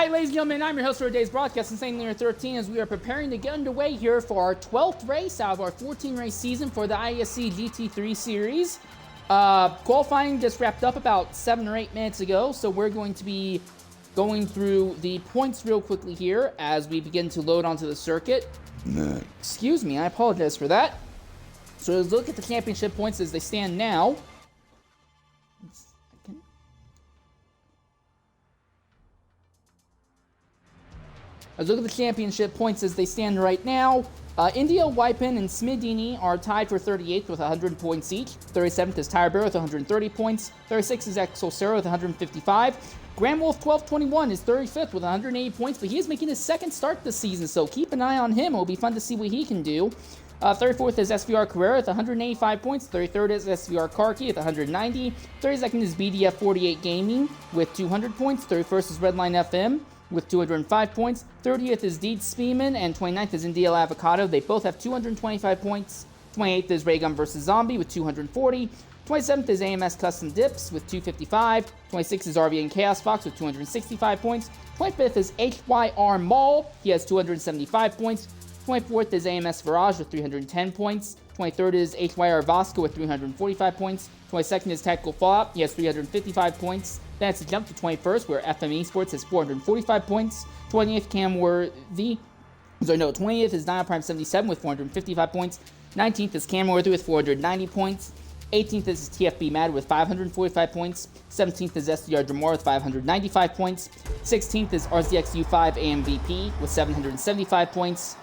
Alright, ladies and gentlemen, I'm your host for today's broadcast, Insane Leader 13, as we are preparing to get underway here for our 12th race out of our 14-race season for the IESC GT3 series. Qualifying just wrapped up about 7 or 8 minutes ago, so we're going to be going through the points real quickly here as we begin to load onto the circuit. Excuse me, I apologize for that. So let's look at the championship points as they stand now. Let's look at the championship points as they stand right now. India, Wypen, and Smidini are tied for 38th with 100 points each. 37th is Tyre Bear with 130 points. 36th is Excelsior with 155. Grand Wolf 1221 is 35th with 180 points, but he is making his second start this season, so keep an eye on him. It'll be fun to see what he can do. 34th is SVR Carrera with 185 points. 33rd is SVR Karki with 190. 32nd is BDF 48 Gaming with 200 points. 31st is Redline FM with 205 points. 30th is Deed Speeman, and 29th is NDL Avocado. They both have 225 points. 28th is Raygun vs. Zombie with 240. 27th is AMS Custom Dips with 255. 26th is RV and Chaos Fox with 265 points. 25th is HYR Mall. He has 275 points. 24th is AMS Virage with 310 points. 23rd is HYR Vasco with 345 points. 22nd is Tactical Fallout. He has 355 points. Then it's a jump to 21st, where FM Esports has 445 points. 20th, 20th is Nile Prime 77 with 455 points. 19th is Camworthy with 490 points. 18th is TFB Mad with 545 points. 17th is SDR Dramor with 595 points. 16th is RZXU5 AMVP with 775 points.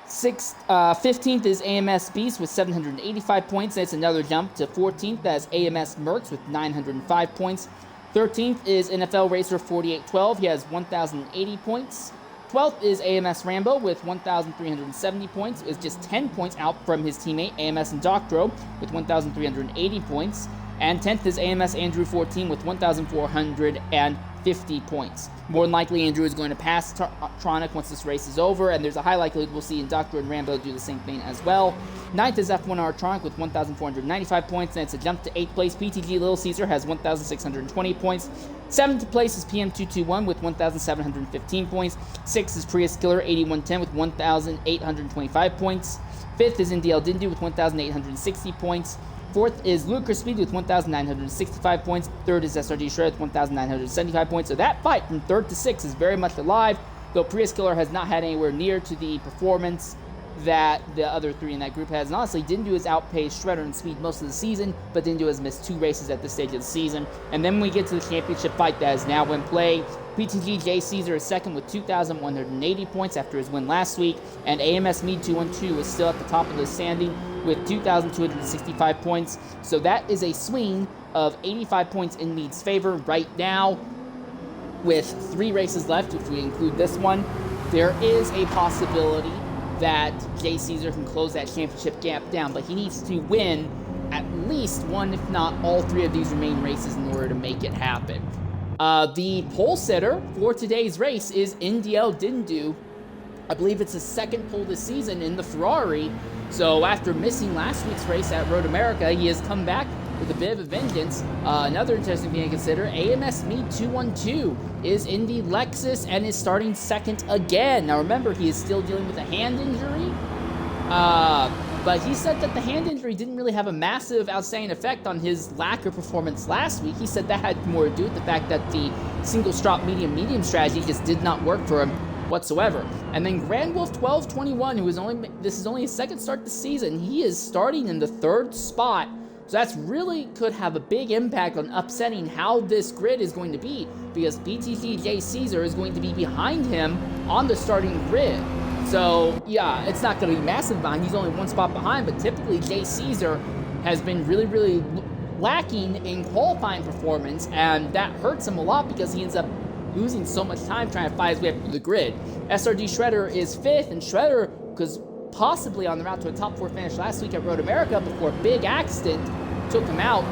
15th is AMS Beast with 785 points. That's another jump to 14th. That's AMS Mercs with 905 points. 13th is NFL Racer 4812. He has 1,080 points. 12th is AMS Rambo with 1,370 points. It's just 10 points out from his teammate AMS Indoctro with 1,380 points. And 10th is AMS Andrew 14 with 1,450 points. More than likely, Andrew is going to pass Tronic once this race is over, and there's a high likelihood we'll see Indoctro and Rambo do the same thing as well. 9th is F1R Tronic with 1,495 points, and it's a jump to 8th place. PTG Little Caesar has 1,620 points. 7th place is PM221 with 1,715 points. 6th is Prius Killer 8110 with 1,825 points. 5th is NDL Dindu with 1,860 points. 4th is Ludicrous Speed with 1,965 points. 3rd is SRG Shred with 1,975 points. So that fight from 3rd to 6th is very much alive, though Prius Killer has not had anywhere near to the performance that the other 3 in that group has. And honestly, Dindu has outpaced Shredder in speed most of the season, but Dindu has missed 2 races at this stage of the season. And then we get to the championship fight that is now in play. PTG J Caesar is second with 2,180 points after his win last week, and AMS Mead 212 is still at the top of the standing with 2,265 points. So that is a swing of 85 points in Mead's favor right now. With 3 races left, if we include this one, there is a possibility that J Caesar can close that championship gap down, but he needs to win at least one, if not all 3 of these remaining races in order to make it happen. The pole sitter for today's race is NDL Dindu. I believe it's his second pole this season in the Ferrari. So after missing last week's race at Road America, he has come back with a bit of a vengeance. Another interesting thing to consider, AMS Mead 212 is in the Lexus and is starting second again. Now remember, he is still dealing with a hand injury. But he said that the hand injury didn't really have a massive outstanding effect on his lack of performance last week. He said that had more to do with the fact that the single strop medium strategy just did not work for him whatsoever. And then Grand Wolf 1221, this is only his second start this season, he is starting in the 3rd spot. So that's really could have a big impact on upsetting how this grid is going to be, because BTG J Caesar is going to be behind him on the starting grid. So yeah, it's not going to be massive behind. He's only 1 spot behind, but typically J Caesar has been really lacking in qualifying performance, and that hurts him a lot because he ends up losing so much time trying to fight his way up to the grid. SRG Shredder is 5th, and Shredder was possibly on the route to a top 4 finish last week at Road America before a big accident took him out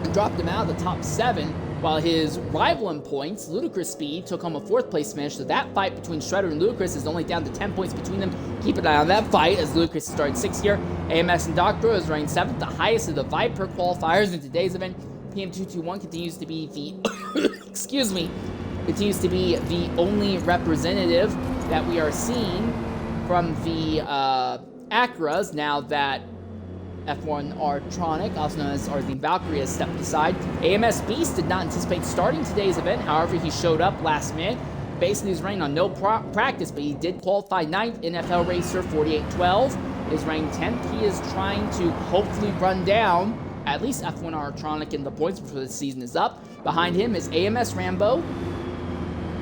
and dropped him out of the top 7, while his rival in points, Ludicrous Speed, took home a 4th place finish. So that fight between Shredder and Ludicrous is only down to 10 points between them. Keep an eye on that fight as Ludicrous is starting 6th here. AMS and Doctor is running 7th, the highest of the Viper qualifiers in today's event. PM221 continues to be the continues to be the only representative that we are seeing from the Acras now that F1R Tronic, also known as Arzine Valkyrie, has stepped aside. AMS Beast did not anticipate starting today's event. However, he showed up last minute. Basically, he's running on no practice, but he did qualify 9th in FL Racer 4812. Is running 10th. He is trying to hopefully run down at least F1R Tronic in the points before the season is up. Behind him is AMS Rambo,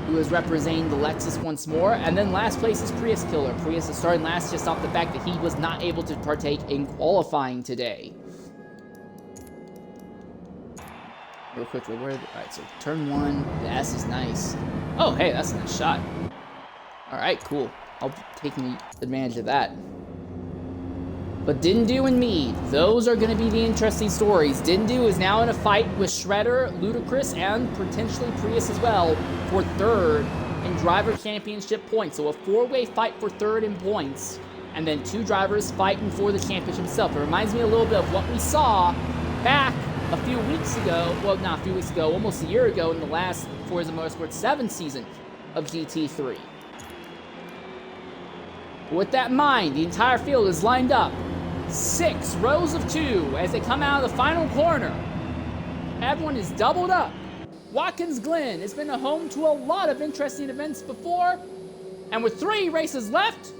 who is representing the Lexus once more. And then last place is Prius Killer. Prius is starting last just off the fact that he was not able to partake in qualifying today. Real quickly, alright, so turn 1, the S is nice. Oh, hey, that's a nice shot. Alright, cool. I'll be taking advantage of that. But Dindu and Mead, those are going to be the interesting stories. Dindu is now in a fight with Shredder, Ludacris, and potentially Prius as well for 3rd in driver championship points. So a 4-way fight for 3rd in points, and then 2 drivers fighting for the championship itself. It reminds me a little bit of what we saw back a few weeks ago, well, not a few weeks ago, almost a year ago in the last Forza Motorsport 7 season of GT3. With that in mind, the entire field is lined up. 6 rows of 2 as they come out of the final corner. Everyone is doubled up. Watkins Glen has been a home to a lot of interesting events before, and with 3 races left,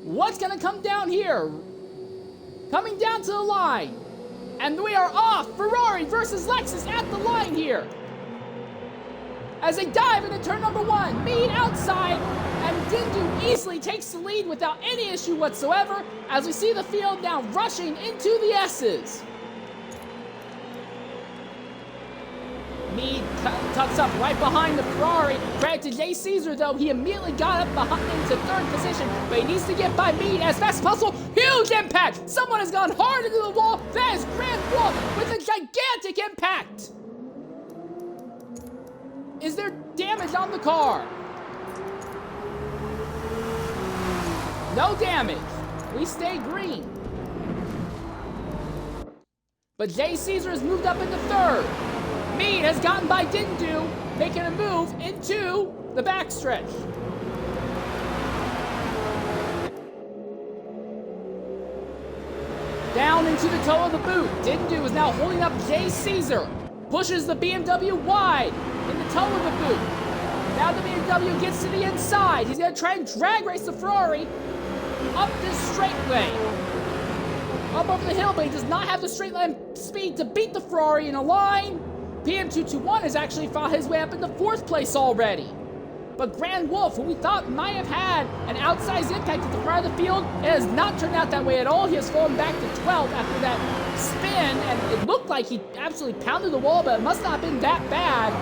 what's going to come down here? Coming down to the line, and we are off. Ferrari versus Lexus at the line here. As they dive into turn number 1, Mead outside, and Dindu easily takes the lead without any issue whatsoever, as we see the field now rushing into the S's. Mead tucks up right behind the Ferrari. Credit to Jay Caesar, though. He immediately got up behind into 3rd position, but he needs to get by Mead as fast as possible. Huge impact! Someone has gone hard into the wall. That is Grand Wolf with a gigantic impact. Is there damage on the car? No damage. We stay green. But Jay Caesar has moved up into 3rd. Mead has gotten by Dindu, making a move into the backstretch. Down into the toe of the boot. Dindu is now holding up Jay Caesar. Pushes the BMW wide in the toe of the boot. Now the BMW gets to the inside. He's going to try and drag race the Ferrari up this straightaway. Up over the hill, but he does not have the straight line speed to beat the Ferrari in a line. PM221 has actually fought his way up into 4th place already. But Grand Wolf, who we thought might have had an outsized impact at the front of the field, it has not turned out that way at all. He has fallen back to 12th after that spin, and it looked like he absolutely pounded the wall, but it must not have been that bad.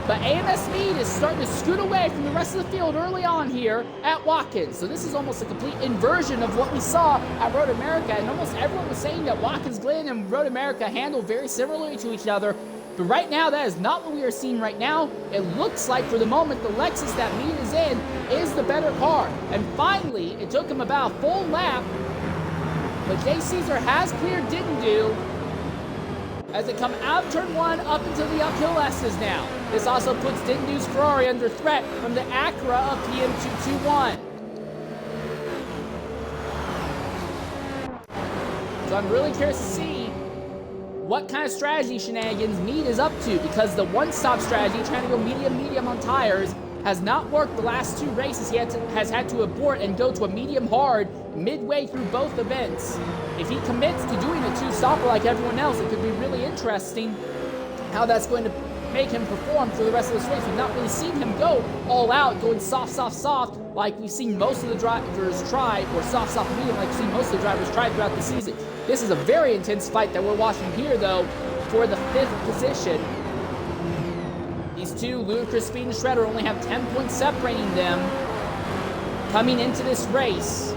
But AMS Mead is starting to scoot away from the rest of the field early on here at Watkins. So this is almost a complete inversion of what we saw at Road America, and almost everyone was saying that Watkins Glen and Road America handled very similarly to each other. But right now, that is not what we are seeing right now. It looks like, for the moment, the Lexus that Mead is in is the better car. And finally, it took him about a full lap, but Jay Caesar has cleared Dindu as they come out of turn 1 up into the uphill S's now. This also puts Dindu's Ferrari under threat from the Acura of PM221. So I'm really curious to see what kind of strategy shenanigans Mead is up to, because the one-stop strategy, trying to go medium on tires, has not worked the last 2 races. He has had to abort and go to a medium-hard midway through both events. If he commits to doing a 2-stopper like everyone else, it could be really interesting how that's going to make him perform for the rest of this race. We've not really seen him go all out, going soft, like we've seen most of the drivers try, or soft, medium, like we've seen most of the drivers try throughout the season. This is a very intense fight that we're watching here, though, for the 5th position. These 2, Ludacris, Speed, and Shredder, only have 10 points separating them coming into this race,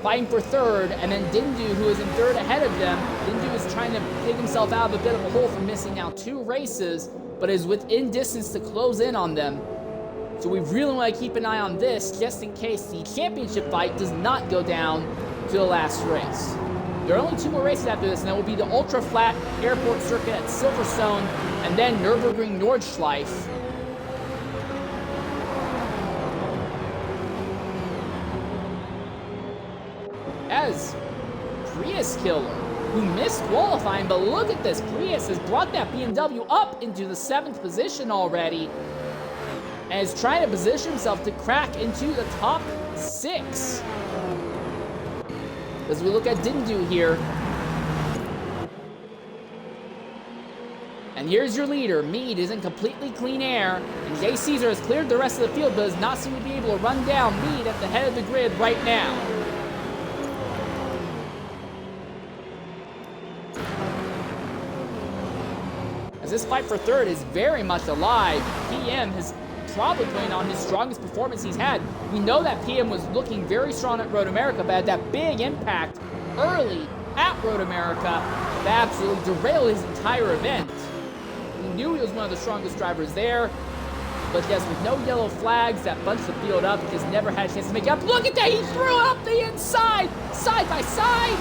fighting for 3rd, and then Dindu, who is in 3rd ahead of them. Dindu is trying to dig himself out of a bit of a hole from missing now 2 races, but is within distance to close in on them. So we really want to keep an eye on this, just in case the championship fight does not go down to the last race. There are only 2 more races after this, and that will be the Ultra Flat Airport Circuit at Silverstone, and then Nürburgring Nordschleife. has Prius Killer, who missed qualifying, but look at this. Prius has brought that BMW up into the 7th position already and is trying to position himself to crack into the top 6. As we look at Didn't Do here. And here's your leader. Mead is in completely clean air, and Jay Caesar has cleared the rest of the field, but does not seem to be able to run down Mead at the head of the grid right now. As this fight for third is very much alive, PM has probably putting on his strongest performance he's had. We know that PM was looking very strong at Road America, but had that big impact early at Road America that absolutely derailed his entire event. We knew he was one of the strongest drivers there, but just with no yellow flags that bunched the field up, he just never had a chance to make it up. Look at that, he threw it up the inside, side by side.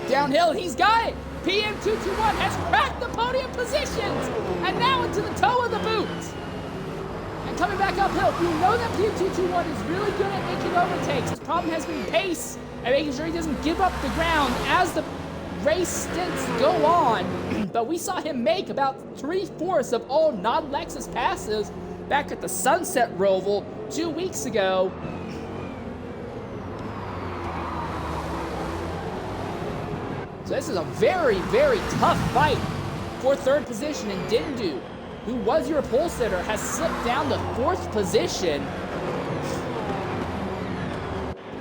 Downhill, he's got it. PM221 has cracked the podium positions, and now into the toe of the boot. And coming back uphill, you know that PM221 is really good at making overtakes. His problem has been pace and making sure he doesn't give up the ground as the race stints go on. But we saw him make about 3/4 of all non-Lexus passes back at the Sunset Roval 2 weeks ago. So this is a very, very tough fight for third position, and Dindu, who was your pole sitter, has slipped down to 4th position.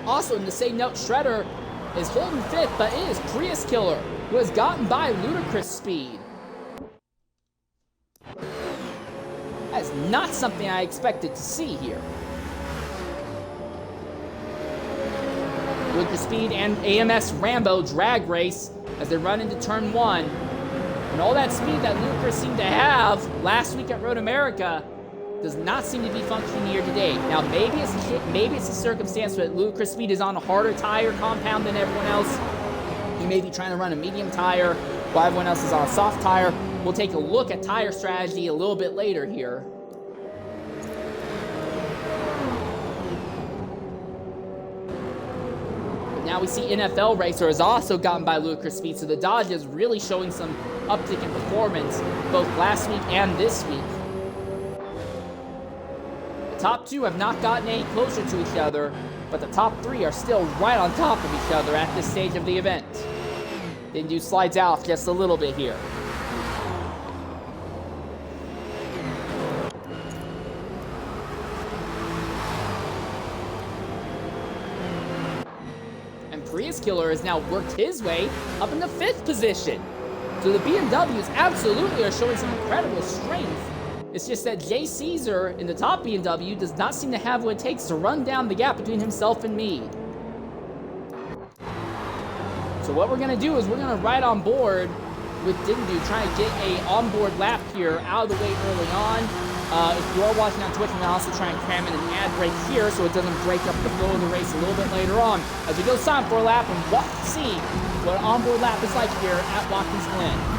Also, in the same note, Shredder is holding 5th, but it is Prius Killer, who has gotten by ludicrous speed. That is not something I expected to see here. Ludicrous Speed and AMS Rambo drag race as they run into turn 1. And all that speed that Ludicrous seemed to have last week at Road America does not seem to be functioning here today. Now, maybe it's a circumstance that Ludicrous Speed is on a harder tire compound than everyone else. He may be trying to run a medium tire while everyone else is on a soft tire. We'll take a look at tire strategy a little bit later here. Now we see NFL Racer has also gotten by Ludicrous Speed, so the Dodge is really showing some uptick in performance both last week and this week. The top 2 have not gotten any closer to each other, but the top 3 are still right on top of each other at this stage of the event. Dindu slides out just a little bit here. Prius Killer has now worked his way up in the 5th position. So the BMWs absolutely are showing some incredible strength. It's just that Jay Caesar in the top BMW does not seem to have what it takes to run down the gap between himself and me. So what we're going to do is we're going to ride on board with Dindu, trying to get a onboard lap here out of the way early on. If you are watching on Twitch, I'm going to also try and cram in an ad break here so it doesn't break up the flow of the race a little bit later on. As we go sign for a lap and see what an onboard lap is like here at Watkins Glen.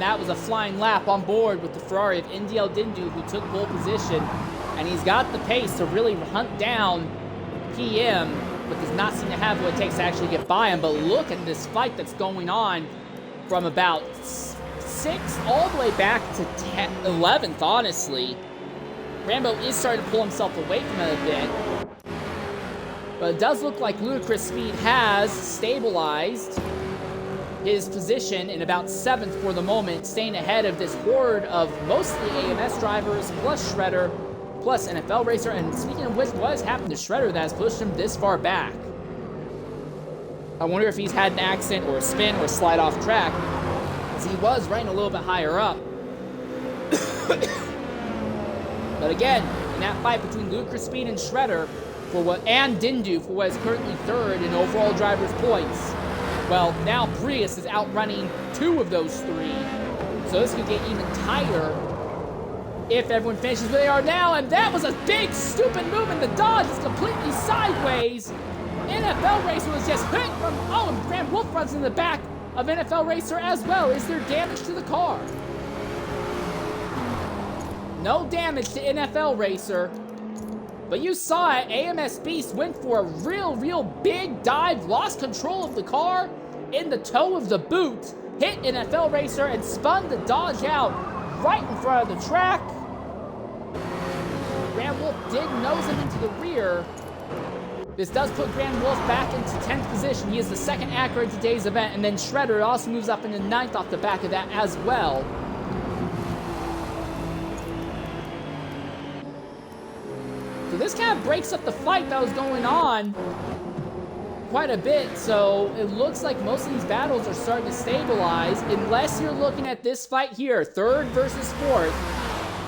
that was a flying lap on board with the Ferrari of NDL Dindu, who took pole position. And he's got the pace to really hunt down PM, but does not seem to have what it takes to actually get by him. But look at this fight that's going on from about 6th all the way back to 11th, honestly. Rambo is starting to pull himself away from it a bit. But it does look like Ludicrous Speed has stabilized his position in about 7th for the moment, staying ahead of this horde of mostly AMS drivers, plus Shredder, plus NFL Racer. And speaking of which, what has happened to Shredder that has pushed him this far back? I wonder if he's had an accident or a spin or a slide off track, as he was running a little bit higher up. But again, in that fight between Ludicrous Speed and Shredder, and Dindu for what is currently 3rd in overall drivers' points. Well, now Prius is outrunning 2 of those 3. So this could get even tighter if everyone finishes where they are now. And that was a big, stupid move, and the Dodge is completely sideways. NFL Racer was just hit from... Oh, and Graham Wolf runs in the back of NFL Racer as well. Is there damage to the car? No damage to NFL Racer. But you saw it, AMS Beast went for a real big dive, lost control of the car in the toe of the boot, hit NFL Racer, and spun the Dodge out right in front of the track. Grand Wolf did nose him into the rear. This does put Grand Wolf back into 10th position. He is the 2nd Acura in today's event, and then Shredder also moves up into 9th off the back of that as well. So this kind of breaks up the fight that was going on quite a bit. So it looks like most of these battles are starting to stabilize, unless you're looking at this fight here, 3rd versus 4th,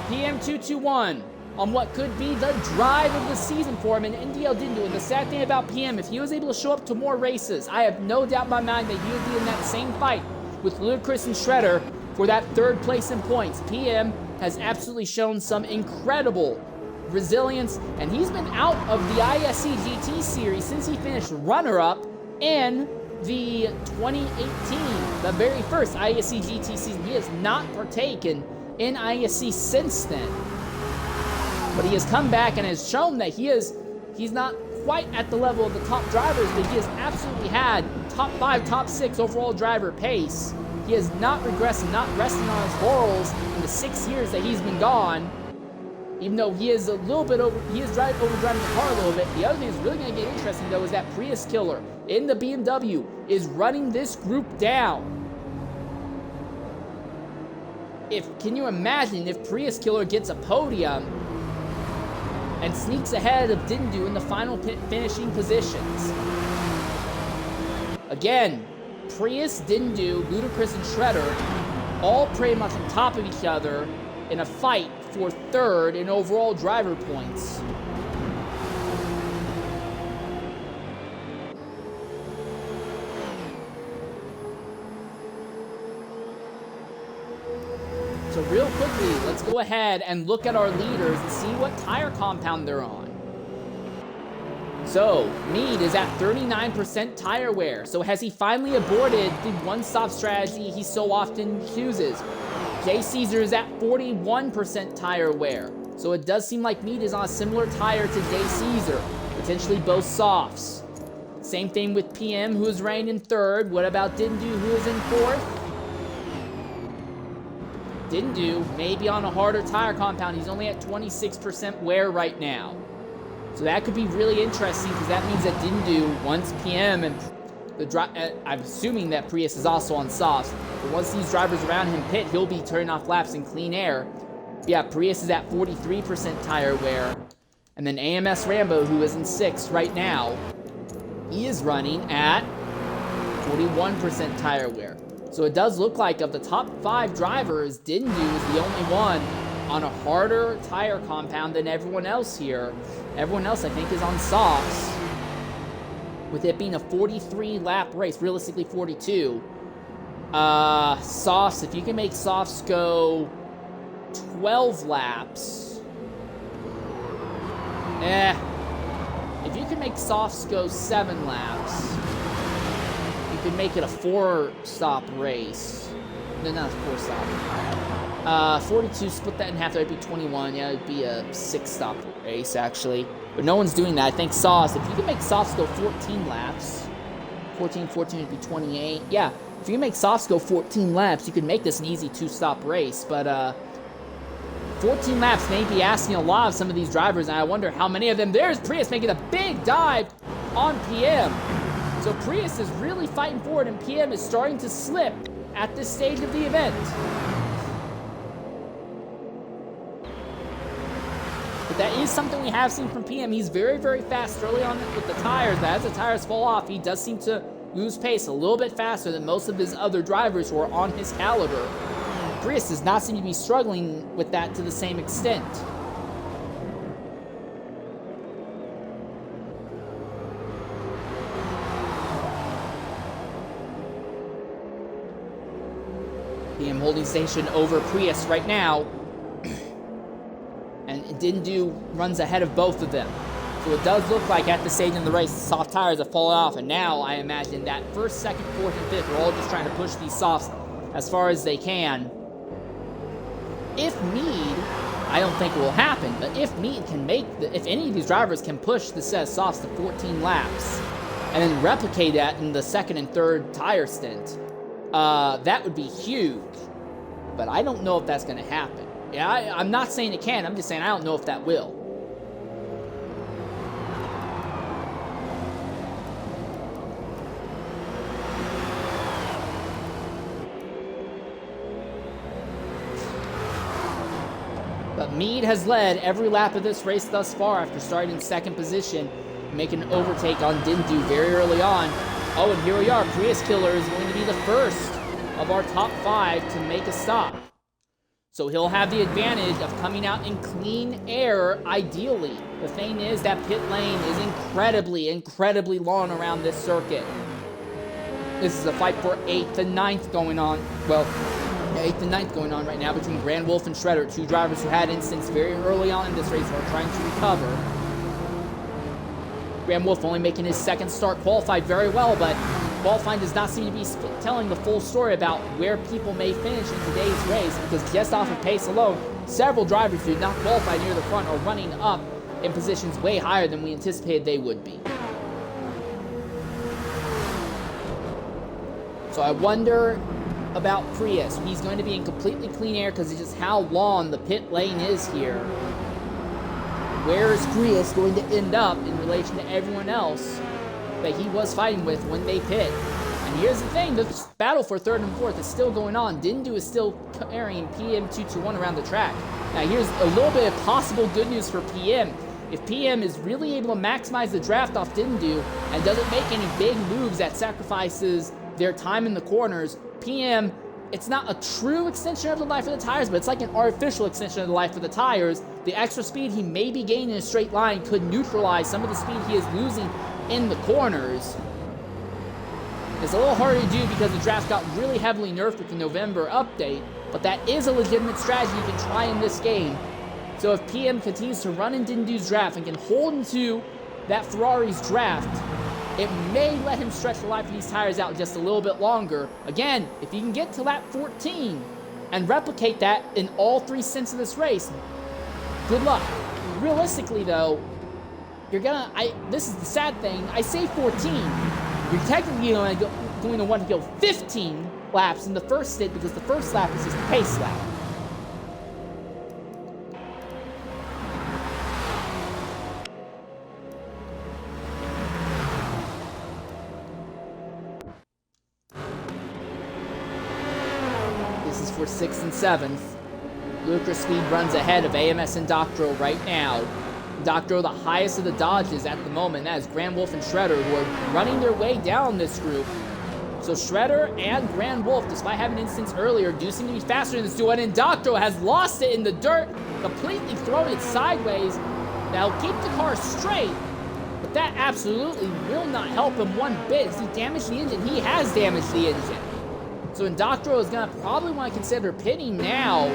PM221, on what could be the drive of the season for him in NDL Dindu. And the sad thing about PM, if he was able to show up to more races, I have no doubt in my mind that he would be in that same fight with Ludacris and Shredder for that 3rd place in points. PM has absolutely shown some incredible resilience, and he's been out of the IESC GT series since he finished runner-up in the 2018, the very first IESC GT season. He has not partaken in IESC since then, but he has come back and has shown that he's not quite at the level of the top drivers, but he has absolutely had top 5, top 6 overall driver pace. He has not regressed and not resting on his laurels in the 6 years that he's been gone. Even though he is a little bit overdriving the car a little bit. The other thing that's really going to get interesting, though, is that Prius Killer in the BMW is running this group down. Can you imagine if Prius Killer gets a podium and sneaks ahead of Dindu in the final finishing positions? Again, Prius, Dindu, Ludacris, and Shredder all pretty much on top of each other in a fight for 3rd in overall driver points. So real quickly, let's go ahead and look at our leaders and see what tire compound they're on. So, Mead is at 39% tire wear. So has he finally aborted the one-stop strategy he so often chooses? Jay Caesar is at 41% tire wear. So it does seem like Mead is on a similar tire to Jay Caesar, potentially both softs. Same thing with PM, who is ranked in 3rd. What about Dindu, who is in 4th? Dindu may be on a harder tire compound. He's only at 26% wear right now. So that could be really interesting, because that means that Dindu, once PM and I'm assuming that Prius is also on softs, but once these drivers around him pit, he'll be turning off laps in clean air. But yeah, Prius is at 43% tire wear. And then AMS Rambo, who is in 6th right now, he is running at 41% tire wear. So it does look like of the top 5 drivers, Dindu is the only one on a harder tire compound than everyone else here. Everyone else, I think, is on softs, with it being a 43-lap race, realistically 42. Softs, if you can make softs go 12 laps, if you can make softs go 7 laps, you can make it a 4-stop race. No, not a 4-stop. 42, split that in half, that would be 21. Yeah, it would be a 6-stop race, actually. But no one's doing that. I think Sauce, if you can make Sauce go 14 laps, 14 would be 28. Yeah, if you can make Sauce go 14 laps, you could make this an easy 2-stop race. But 14 laps may be asking a lot of some of these drivers, and I wonder how many of them. There's Prius making a big dive on PM. So Prius is really fighting for it, and PM is starting to slip at this stage of the event. But that is something we have seen from PM. He's very, very fast early on with the tires, but as the tires fall off, he does seem to lose pace a little bit faster than most of his other drivers who are on his caliber. Prius does not seem to be struggling with that to the same extent. PM holding station over Prius right now. And Dindu runs ahead of both of them. So it does look like at this stage in the race, the soft tires have fallen off. And now I imagine that first, second, fourth, and fifth are all just trying to push these softs as far as they can. If Mead, I don't think it will happen, but if Mead can if any of these drivers can push the set of softs to 14 laps and then replicate that in the second and third tire stint, that would be huge. But I don't know if that's going to happen. Yeah, I'm not saying it can, I'm just saying I don't know if that will. But Mead has led every lap of this race thus far after starting in second position, making an overtake on Dindu very early on. Oh, and here we are. Prius Killer is going to be the first of our top 5 to make a stop. So he'll have the advantage of coming out in clean air, ideally. The thing is that pit lane is incredibly, incredibly long around this circuit. This is a fight for 8th and 9th going on. Well, 8th and 9th going on right now between Grand Wolf and Shredder, two drivers who had instincts very early on in this race who are trying to recover. Grand Wolf only making his second start, qualified very well, but qualifying does not seem to be telling the full story about where people may finish in today's race, because just off of pace alone, several drivers who did not qualify near the front are running up in positions way higher than we anticipated they would be. So I wonder about Prius. He's going to be in completely clean air because of just how long the pit lane is here. Where is Prius going to end up in relation to everyone else that he was fighting with when they pit? And here's the thing, the battle for 3rd and 4th is still going on. Dindu is still carrying PM221 around the track. Now here's a little bit of possible good news for PM. If PM is really able to maximize the draft off Dindu and doesn't make any big moves that sacrifices their time in the corners, PM, it's not a true extension of the life of the tires, but it's like an artificial extension of the life of the tires. The extra speed he may be gaining in a straight line could neutralize some of the speed he is losing in the corners. It's a little harder to do because the draft got really heavily nerfed with the November update, but that is a legitimate strategy you can try in this game. So if PM continues to run in Dindu's draft and can hold into that Ferrari's draft, it may let him stretch the life of these tires out just a little bit longer. Again, if you can get to lap 14 and replicate that in all 3 stints of this race, good luck. Realistically though, this is the sad thing, I say 14, you're technically going to want to go 15 laps in the first stint because the first lap is just a pace lap. This is for 6th and 7th. Lucas Speed runs ahead of AMS and Doctro right now. Doctro, the highest of the dodges at the moment. That is Grand Wolf and Shredder, who are running their way down this group. So Shredder and Grand Wolf, despite having instance earlier, do seem to be faster in this duo. And Doctro has lost it in the dirt, completely thrown it sideways. That'll keep the car straight, but that absolutely will not help him one bit. As he damaged the engine, he has damaged the engine. So Doctro is going to probably want to consider pitting now,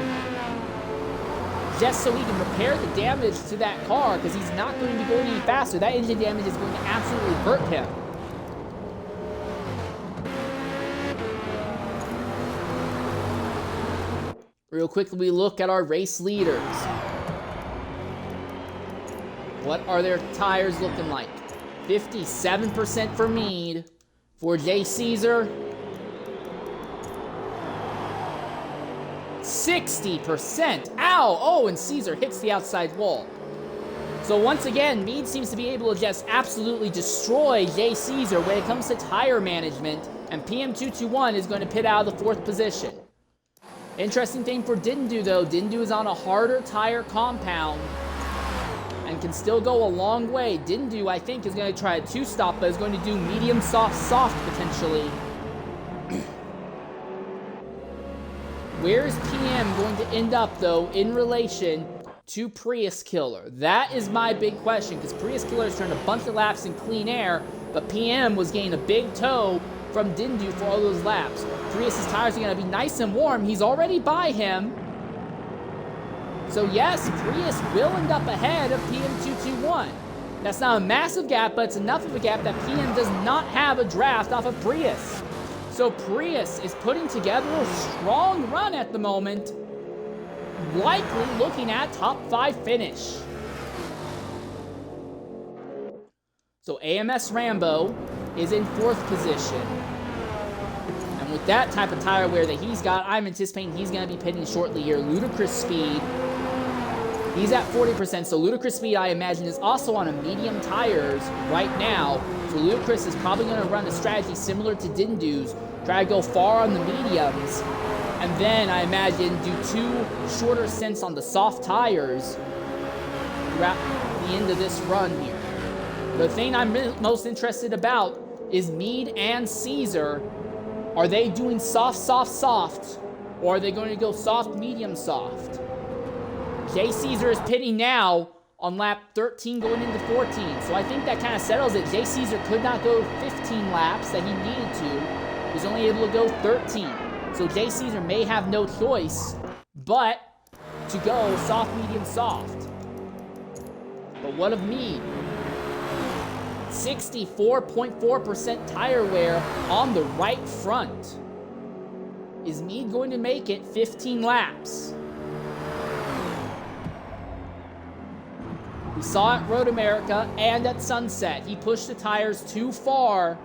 just so he can repair the damage to that car, because he's not going to be going any faster. That engine damage is going to absolutely hurt him. Real quickly, we look at our race leaders. What are their tires looking like? 57% for Mead. For Jay Caesar, 60%. Ow! Oh, and Caesar hits the outside wall. So once again, Mead seems to be able to just absolutely destroy Jay Caesar when it comes to tire management, and PM221 is going to pit out of the 4th position. Interesting thing for Dindu, though. Dindu is on a harder tire compound and can still go a long way. Dindu, I think, is going to try a 2-stop, but is going to do medium, soft, soft, potentially. Where is PM going to end up, though, in relation to Prius Killer? That is my big question, because Prius Killer has turned a bunch of laps in clean air, but PM was getting a big tow from Dindu for all those laps. Prius's tires are going to be nice and warm. He's already by him. So yes, Prius will end up ahead of PM221. That's not a massive gap, but it's enough of a gap that PM does not have a draft off of Prius. So Prius is putting together a strong run at the moment, likely looking at top 5 finish. So AMS Rambo is in 4th position. And with that type of tire wear that he's got, I'm anticipating he's going to be pitting shortly here. Ludicrous Speed, he's at 40%, so Ludicrous Speed, I imagine, is also on a medium tires right now. So Ludicrous is probably going to run a strategy similar to Dindu's, try to go far on the mediums, and then I imagine do 2 shorter stints on the soft tires throughout the end of this run here. The thing I'm most interested about is Mead and Caesar. Are they doing soft, soft, soft, or are they going to go soft, medium, soft? Jay Caesar is pitting now on lap 13 going into 14, so I think that kind of settles it. Jay Caesar could not go 15 laps that he needed to. He was only able to go 13. So Jay Caesar may have no choice but to go soft, medium, soft. But what of Mead? 64.4% tire wear on the right front. Is Mead going to make it 15 laps? We saw at Road America and at Sunset, he pushed the tires too far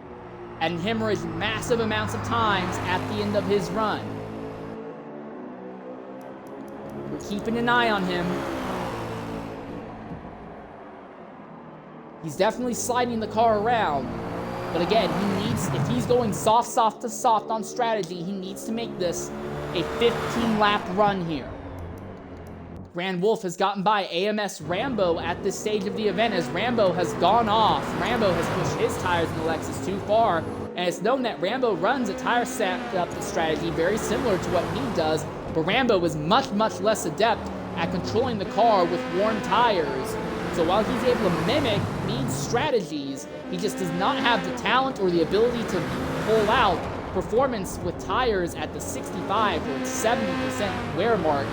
and hemorrhaged massive amounts of times at the end of his run. We're keeping an eye on him. He's definitely sliding the car around. But again, he needs, if he's going soft, soft to soft on strategy, he needs to make this a 15-lap run here. Grand Wolf has gotten by AMS Rambo at this stage of the event as Rambo has gone off. Rambo has pushed his tires in the Lexus too far, and it's known that Rambo runs a tire setup strategy very similar to what Mead does, but Rambo is much, much less adept at controlling the car with warm tires. So while he's able to mimic Mead's strategies, he just does not have the talent or the ability to pull out performance with tires at the 65 or 70% wear mark.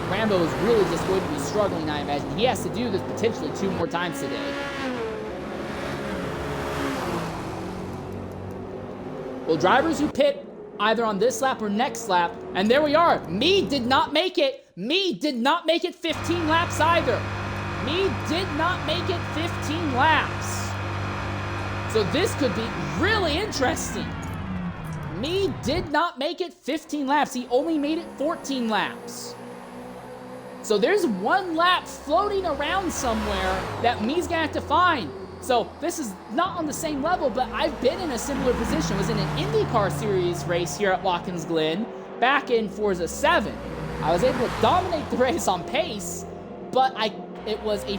Rambo is really just going to be struggling, I imagine. He has to do this potentially 2 more times today. Well, drivers who pit either on this lap or next lap, and there we are. Mead did not make it. Mead did not make it 15 laps either. Mead did not make it 15 laps. So this could be really interesting. Mead did not make it 15 laps. He only made it 14 laps. So there's 1 lap floating around somewhere that Mead's gonna have to find. So this is not on the same level, but I've been in a similar position. I was in an IndyCar Series race here at Watkins Glen back in Forza 7. I was able to dominate the race on pace, but it was a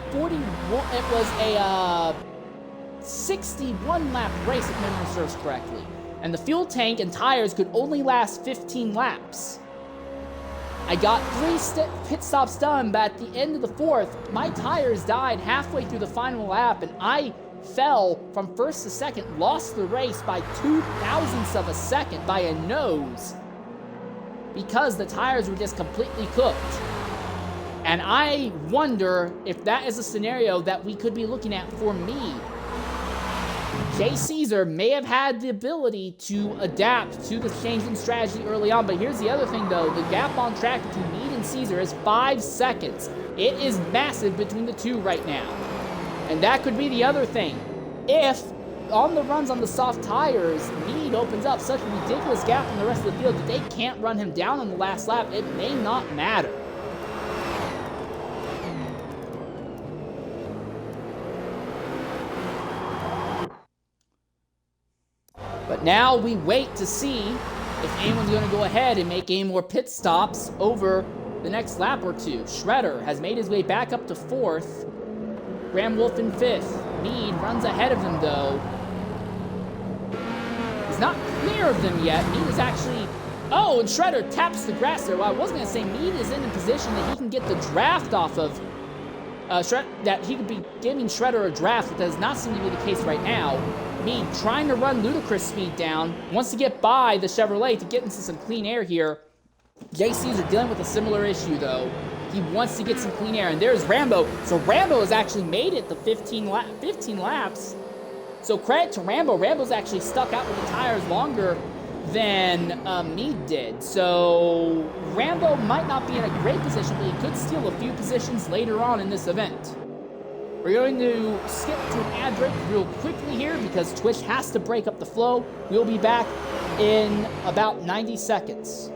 61 lap race if memory serves correctly. And the fuel tank and tires could only last 15 laps. I got 3 pit stops done, but at the end of the 4th, my tires died halfway through the final lap, and I fell from 1st to 2nd, lost the race by 0.02 of a second by a nose, because the tires were just completely cooked. And I wonder if that is a scenario that we could be looking at for Mead. Jay Caesar may have had the ability to adapt to the change in strategy early on, but here's the other thing though, the gap on track between Mead and Caesar is 5 seconds. It is massive between the two right now. And that could be the other thing. If, on the runs on the soft tires, Meade opens up such a ridiculous gap from the rest of the field that they can't run him down on the last lap, it may not matter. But now we wait to see if anyone's going to go ahead and make any more pit stops over the next lap or two. Shredder has made his way back up to 4th. Graham Wolf in 5th. Meade runs ahead of him, though. He's not clear of them yet. Meade is actually... Oh, and Shredder taps the grass there. Well, I was going to say Meade is in a position that he can get the draft off of... that he could be giving Shredder a draft, but that does not seem to be the case right now. Meade trying to run ludicrous speed down. Wants to get by the Chevrolet to get into some clean air here. Jay Caesar dealing with a similar issue, though. He wants to get some clean air, and there's Rambo. So Rambo has actually made it the 15 laps. So credit to Rambo. Rambo's actually stuck out with the tires longer than Meade did. So Rambo might not be in a great position, but he could steal a few positions later on in this event. We're going to skip to an ad break real quickly here because Twitch has to break up the flow. We'll be back in about 90 seconds.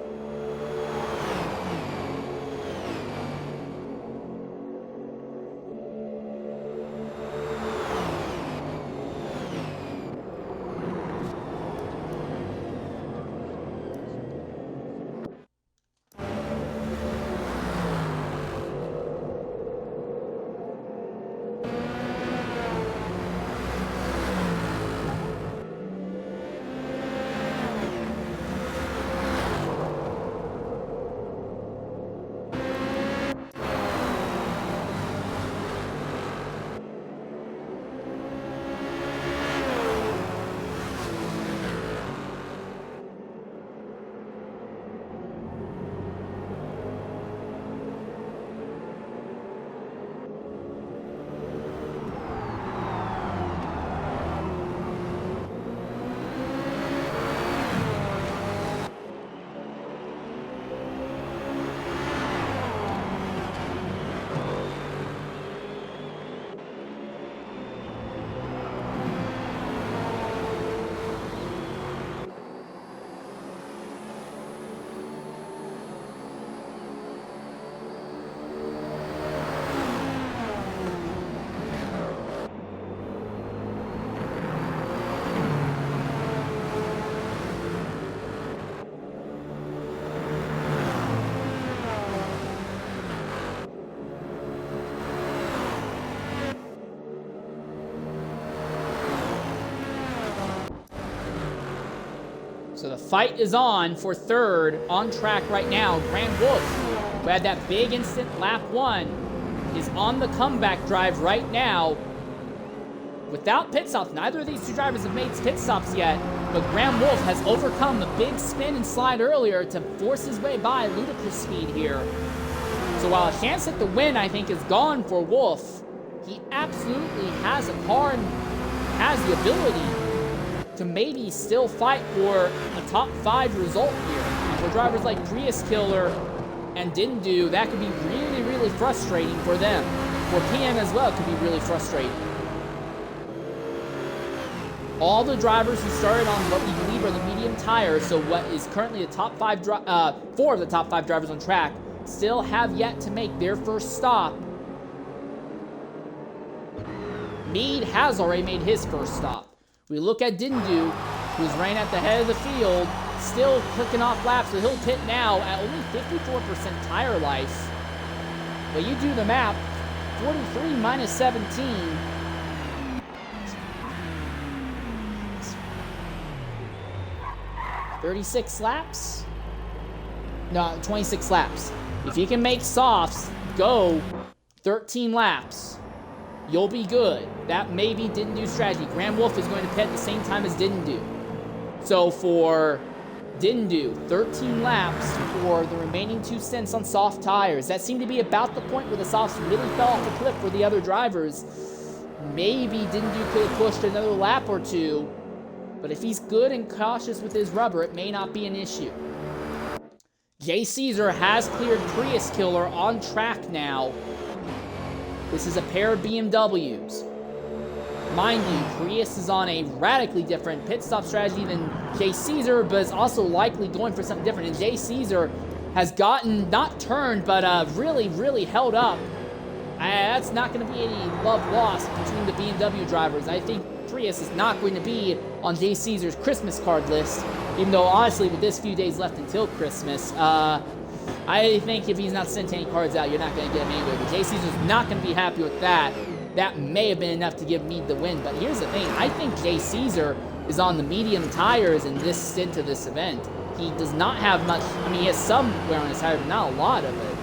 So the fight is on for 3rd on track right now. Graham Wolf, who had that big instant lap 1, is on the comeback drive right now. Without pit stops, neither of these two drivers have made pit stops yet, but Graham Wolf has overcome the big spin and slide earlier to force his way by ludicrous speed here. So while a chance at the win, I think, is gone for Wolf, he absolutely has a car and has the ability to maybe still fight for a top 5 result here. And for drivers like Prius Killer and Dindu, that could be really, really frustrating for them. For PM as well, it could be really frustrating. All the drivers who started on what we believe are the medium tires, so what is currently the top 5, 4 of the top 5 drivers on track, still have yet to make their first stop. Meade has already made his first stop. We look at Dindu, who's right at the head of the field, still clicking off laps, so he'll pit now at only 54% tire life. But you do the math, 43 minus 17. 36 laps? No, 26 laps. If you can make softs go 13 laps, you'll be good. That maybe didn't do strategy. Graham Wolf is going to pit at the same time as didn't do. So for didn't do 13 laps for the remaining 2 stints on soft tires. That seemed to be about the point where the softs really fell off the cliff for the other drivers. Maybe didn't do could have pushed another lap or 2. But if he's good and cautious with his rubber, it may not be an issue. Jay Caesar has cleared Prius Killer on track now. This is a pair of BMWs. Mind you, Prius is on a radically different pit stop strategy than Jay Caesar, but is also likely going for something different. And Jay Caesar has gotten, not turned, but really, really held up. That's not going to be any love lost between the BMW drivers. I think Prius is not going to be on Jay Caesar's Christmas card list, even though, honestly, with this few days left until Christmas, I think if he's not sent any cards out, you're not going to get him anyway. But Jay Caesar's not going to be happy with that. That may have been enough to give Meade the win. But here's the thing. I think Jay Caesar is on the medium tires in this stint of this event. He does not have much. I mean, he has some wear on his tire, but not a lot of it.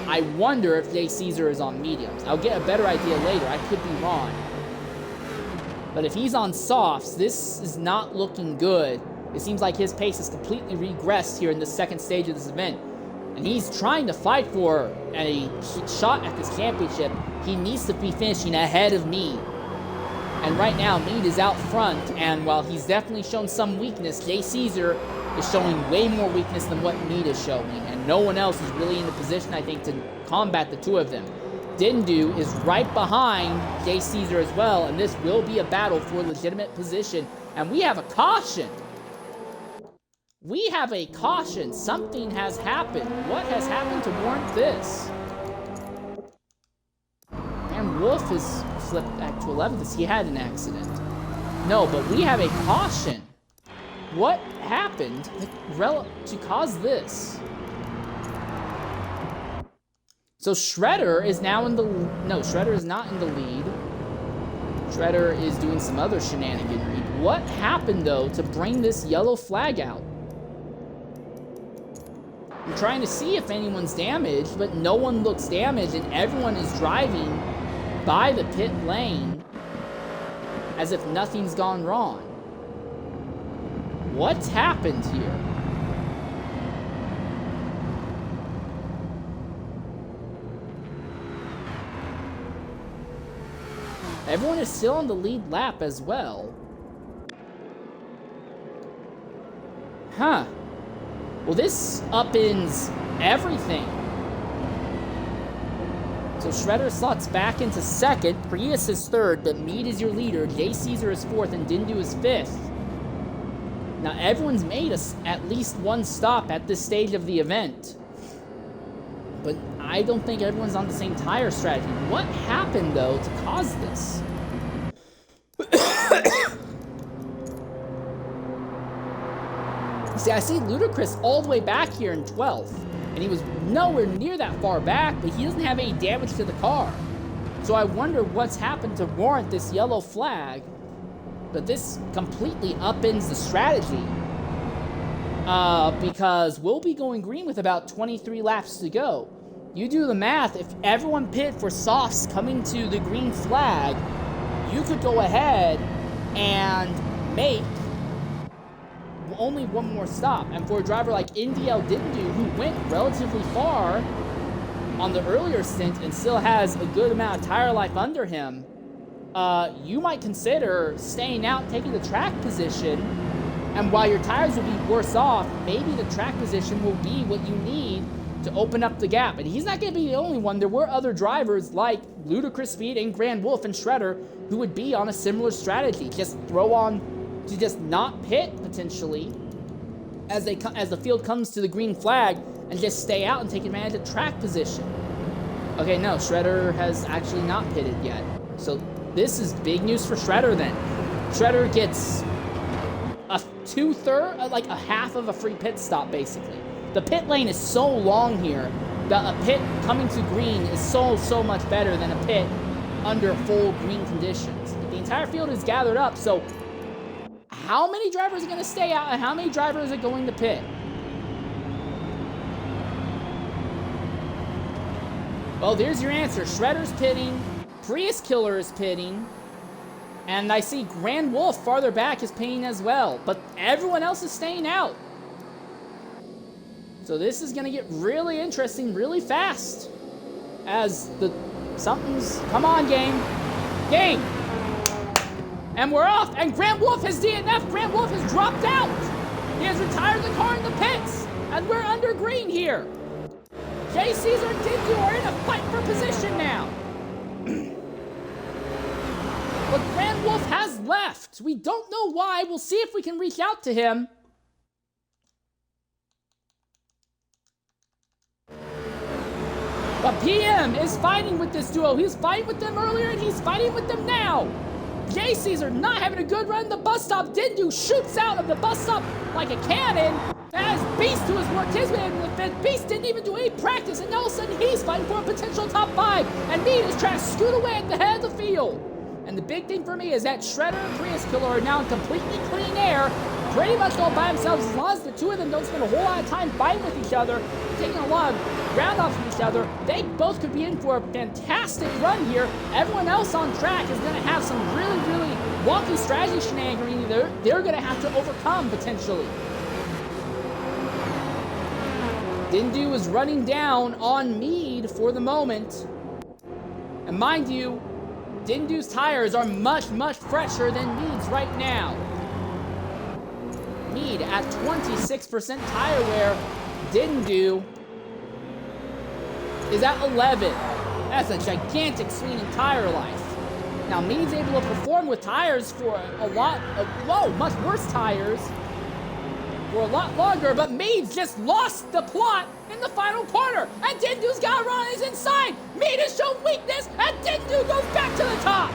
I wonder if Jay Caesar is on mediums. I'll get a better idea later. I could be wrong. But if he's on softs, this is not looking good. It seems like his pace has completely regressed here in the second stage of this event. And he's trying to fight for a shot at this championship. He needs to be finishing ahead of Meade. And right now, Meade is out front. And while he's definitely shown some weakness, Jay Caesar is showing way more weakness than what Meade is showing. And no one else is really in the position, I think, to combat the two of them. Dindu is right behind Jay Caesar as well. And this will be a battle for legitimate position. And we have a caution. We have a caution. Something has happened. What has happened to warrant this? And Wolf has flipped back to 11 because he had an accident. No, but we have a caution. What happened to cause this? So Shredder is now in the... No, Shredder is not in the lead. Shredder is doing some other shenaniganry. What happened, though, to bring this yellow flag out? I'm trying to see if anyone's damaged, but no one looks damaged, and everyone is driving by the pit lane as if nothing's gone wrong. What's happened here? Everyone is still on the lead lap as well. Huh. Well, this upends everything. So Shredder slots back into second, Prius is third, but Meade is your leader, Jay Caesar is fourth, and Dindu is fifth. Now, everyone's made at least one stop at this stage of the event. But I don't think everyone's on the same tire strategy. What happened, though, to cause this? See, I see Ludacris all the way back here in 12th, and he was nowhere near that far back, but he doesn't have any damage to the car. So I wonder what's happened to warrant this yellow flag, but this completely upends the strategy, because we'll be going green with about 23 laps to go. You do the math, if everyone pit for softs coming to the green flag, you could go ahead and make only one more stop. And for a driver like NDL Dindu, who went relatively far on the earlier stint and still has a good amount of tire life under him, you might consider staying out and taking the track position. And while your tires will be worse off, maybe the track position will be what you need to open up the gap. And he's not going to be the only one. There were other drivers like Ludacris Speed and Grand Wolf and Shredder who would be on a similar strategy. Just throw on to just not pit potentially as the field comes to the green flag and just stay out and take advantage of track position. Okay, no, Shredder has actually not pitted yet. So this is big news for Shredder then. Shredder gets a like a half of a free pit stop basically. The pit lane is so long here that a pit coming to green is so much better than a pit under full green conditions. The entire field is gathered up, so how many drivers are going to stay out and how many drivers are going to pit? Well, there's your answer. Shredder's pitting, Prius Killer is pitting, and I see Grand Wolf farther back is pitting as well, but everyone else is staying out. So this is going to get really interesting really fast as something's... Come on, game. Game. And we're off. And Grand Wolf has DNF. Grand Wolf has dropped out. He has retired the car in the pits and we're under green here. Jay Caesar and Dindu are in a fight for position now. But Grand Wolf has left. We don't know why. We'll see if we can reach out to him. But PM is fighting with this duo. He was fighting with them earlier, and he's fighting with them now. Jay Caesar not having a good run at the bus stop. Dindu shoots out of the bus stop like a cannon. As Beast, who has worked his way into the fifth, Beast didn't even do any practice, and all of a sudden he's fighting for a potential top 5. And Mead is trying to scoot away at the head of the field. And the big thing for me is that Shredder and Prius Killer are now in completely clean air, pretty much all by themselves, as long as the two of them don't spend a whole lot of time fighting with each other, taking a lot of ground off of each other. They both could be in for a fantastic run here. Everyone else on track is going to have some really, really wonky strategy shenanigans they're going to have to overcome, potentially. Dindu is running down on Mead for the moment. And mind you, Dindu's tires are much, much fresher than Mead's right now. Mead at 26% tire wear. Dindu is at 11. That's a gigantic swing in tire life. Now Mead's able to perform with tires for a lot of, much worse tires for a lot longer, but Mead's just lost the plot in the final corner, and Dindu's got to run on his inside. Mead has shown weakness, and Dindu goes back to the top.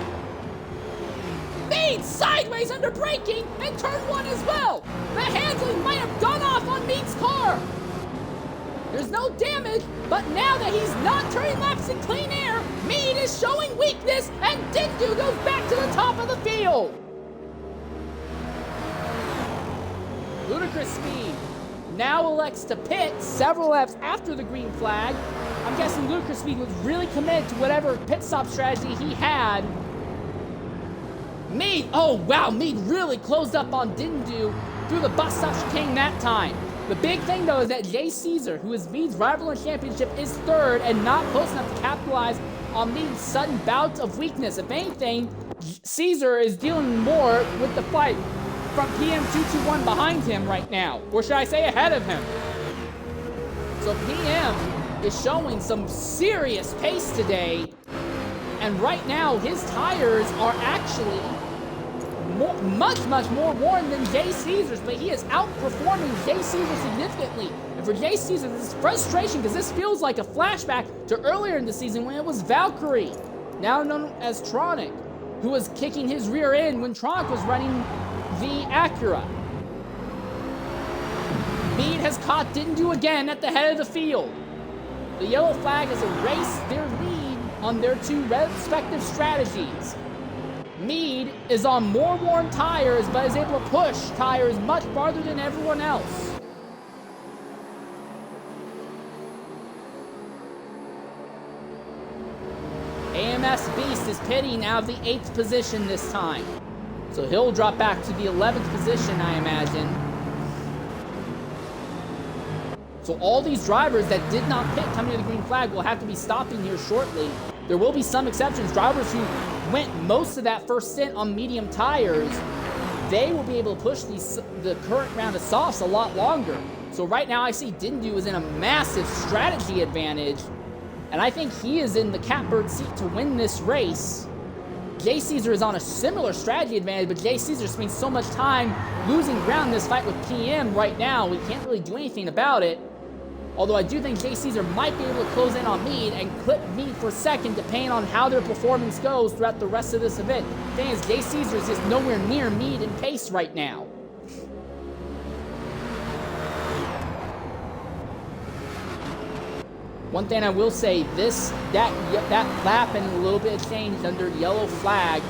Mead sideways under braking in turn 1 as well. The handling might have gone off on Mead's car. There's no damage, but now that he's not turning laps in clean air, Mead is showing weakness, and Dindu goes back to the top of the field. Ludicrous Speed now elects to pit several laps after the green flag. I'm guessing Ludicrous Speed was really committed to whatever pit stop strategy he had. Mead, oh wow, Mead really closed up on Dindu through the bus stop chicane that time. The big thing though is that Jay Caesar, who is Mead's rival in championship, is third and not close enough to capitalize on Mead's sudden bouts of weakness. If anything, Caesar is dealing more with the fight from PM221 behind him right now, or should I say ahead of him. So PM is showing some serious pace today, and right now his tires are actually much more worn than Jay Caesar's, but he is outperforming Jay Caesar significantly. And for Jay Caesar, this is frustration because this feels like a flashback to earlier in the season when it was Valkyrie, now known as Tronic, who was kicking his rear end when Tronic was running the Acura. Mead has caught Dindu again at the head of the field. The yellow flag has erased their lead on their two respective strategies. Mead is on more worn tires, but is able to push tires much farther than everyone else. AMS Beast is pitting out of the 8th position this time. So he'll drop back to the 11th position, I imagine. So all these drivers that did not pit coming to the green flag will have to be stopping here shortly. There will be some exceptions. Drivers who went most of that first stint on medium tires, they will be able to push the current round of softs a lot longer. So right now I see Dindu is in a massive strategy advantage, and I think he is in the catbird seat to win this race. Jay Caesar is on a similar strategy advantage, but Jay Caesar spends so much time losing ground in this fight with PM right now, we can't really do anything about it. Although I do think Jay Caesar might be able to close in on Mead and clip Mead for second, depending on how their performance goes throughout the rest of this event. The thing is, Jay Caesar is just nowhere near Mead in pace right now. One thing I will say, that lap and a little bit of change under yellow flag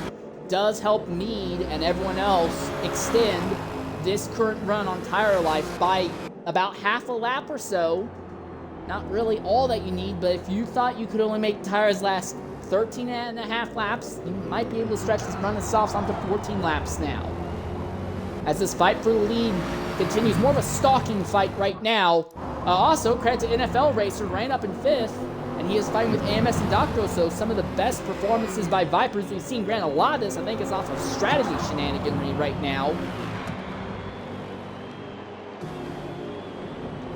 does help Mead and everyone else extend this current run on tire life by about half a lap or so. Not really all that you need, but if you thought you could only make tires last 13 and a half laps, you might be able to stretch this run of softs onto 14 laps now. As this fight for the lead continues, more of a stalking fight right now. Also, credit to NFL Racer, ran up in 5th, and he is fighting with AMS and Doctro, so some of the best performances by Vipers we've seen. Granted, a lot of this, I think, is off of strategy shenaniganry right now.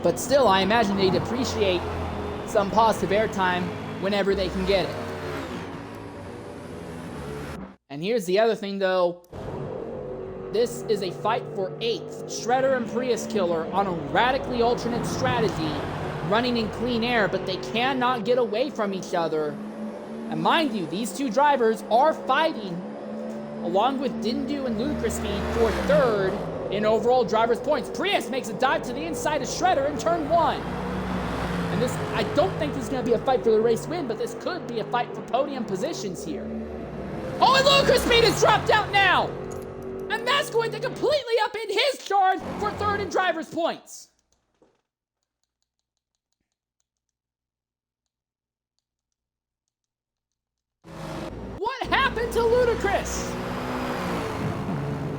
But still, I imagine they'd appreciate some positive airtime whenever they can get it. And here's the other thing, though. This is a fight for 8th. Shredder and Prius Killer on a radically alternate strategy, running in clean air, but they cannot get away from each other. And mind you, these two drivers are fighting, along with Dindu and Ludicrous Speed, for 3rd in overall driver's points. Prius makes a dive to the inside of Shredder in turn 1. And this, I don't think this is going to be a fight for the race win, but this could be a fight for podium positions here. Oh, and Ludicrous Speed has dropped out now! And that's going to completely upend his charge for 3rd in driver's points. What happened to Ludicrous?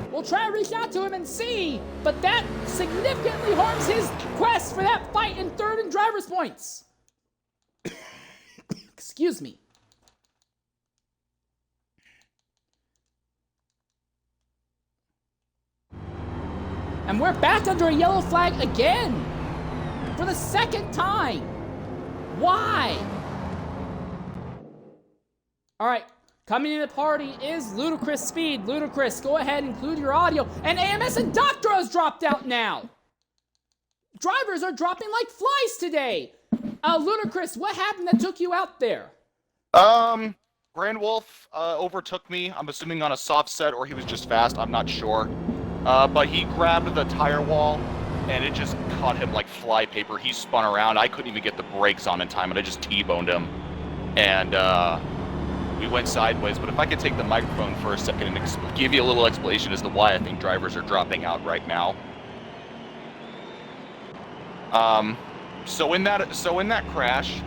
We'll try to reach out to him and see, but that significantly harms his quest for that fight in 3rd in driver's points. Excuse me. And we're back under a yellow flag again. For the 2nd time. Why? All right, coming in the party is Ludicrous Speed. Ludicrous, go ahead and include your audio. And AMS and Doctor has dropped out now. Drivers are dropping like flies today. Ludicrous, what happened that took you out there? Grand Wolf overtook me. I'm assuming on a soft set, or he was just fast. I'm not sure. But he grabbed the tire wall, and it just caught him like flypaper. He spun around. I couldn't even get the brakes on in time, and I just T-boned him. And we went sideways. But if I could take the microphone for a second and give you a little explanation as to why I think drivers are dropping out right now. So in that crash,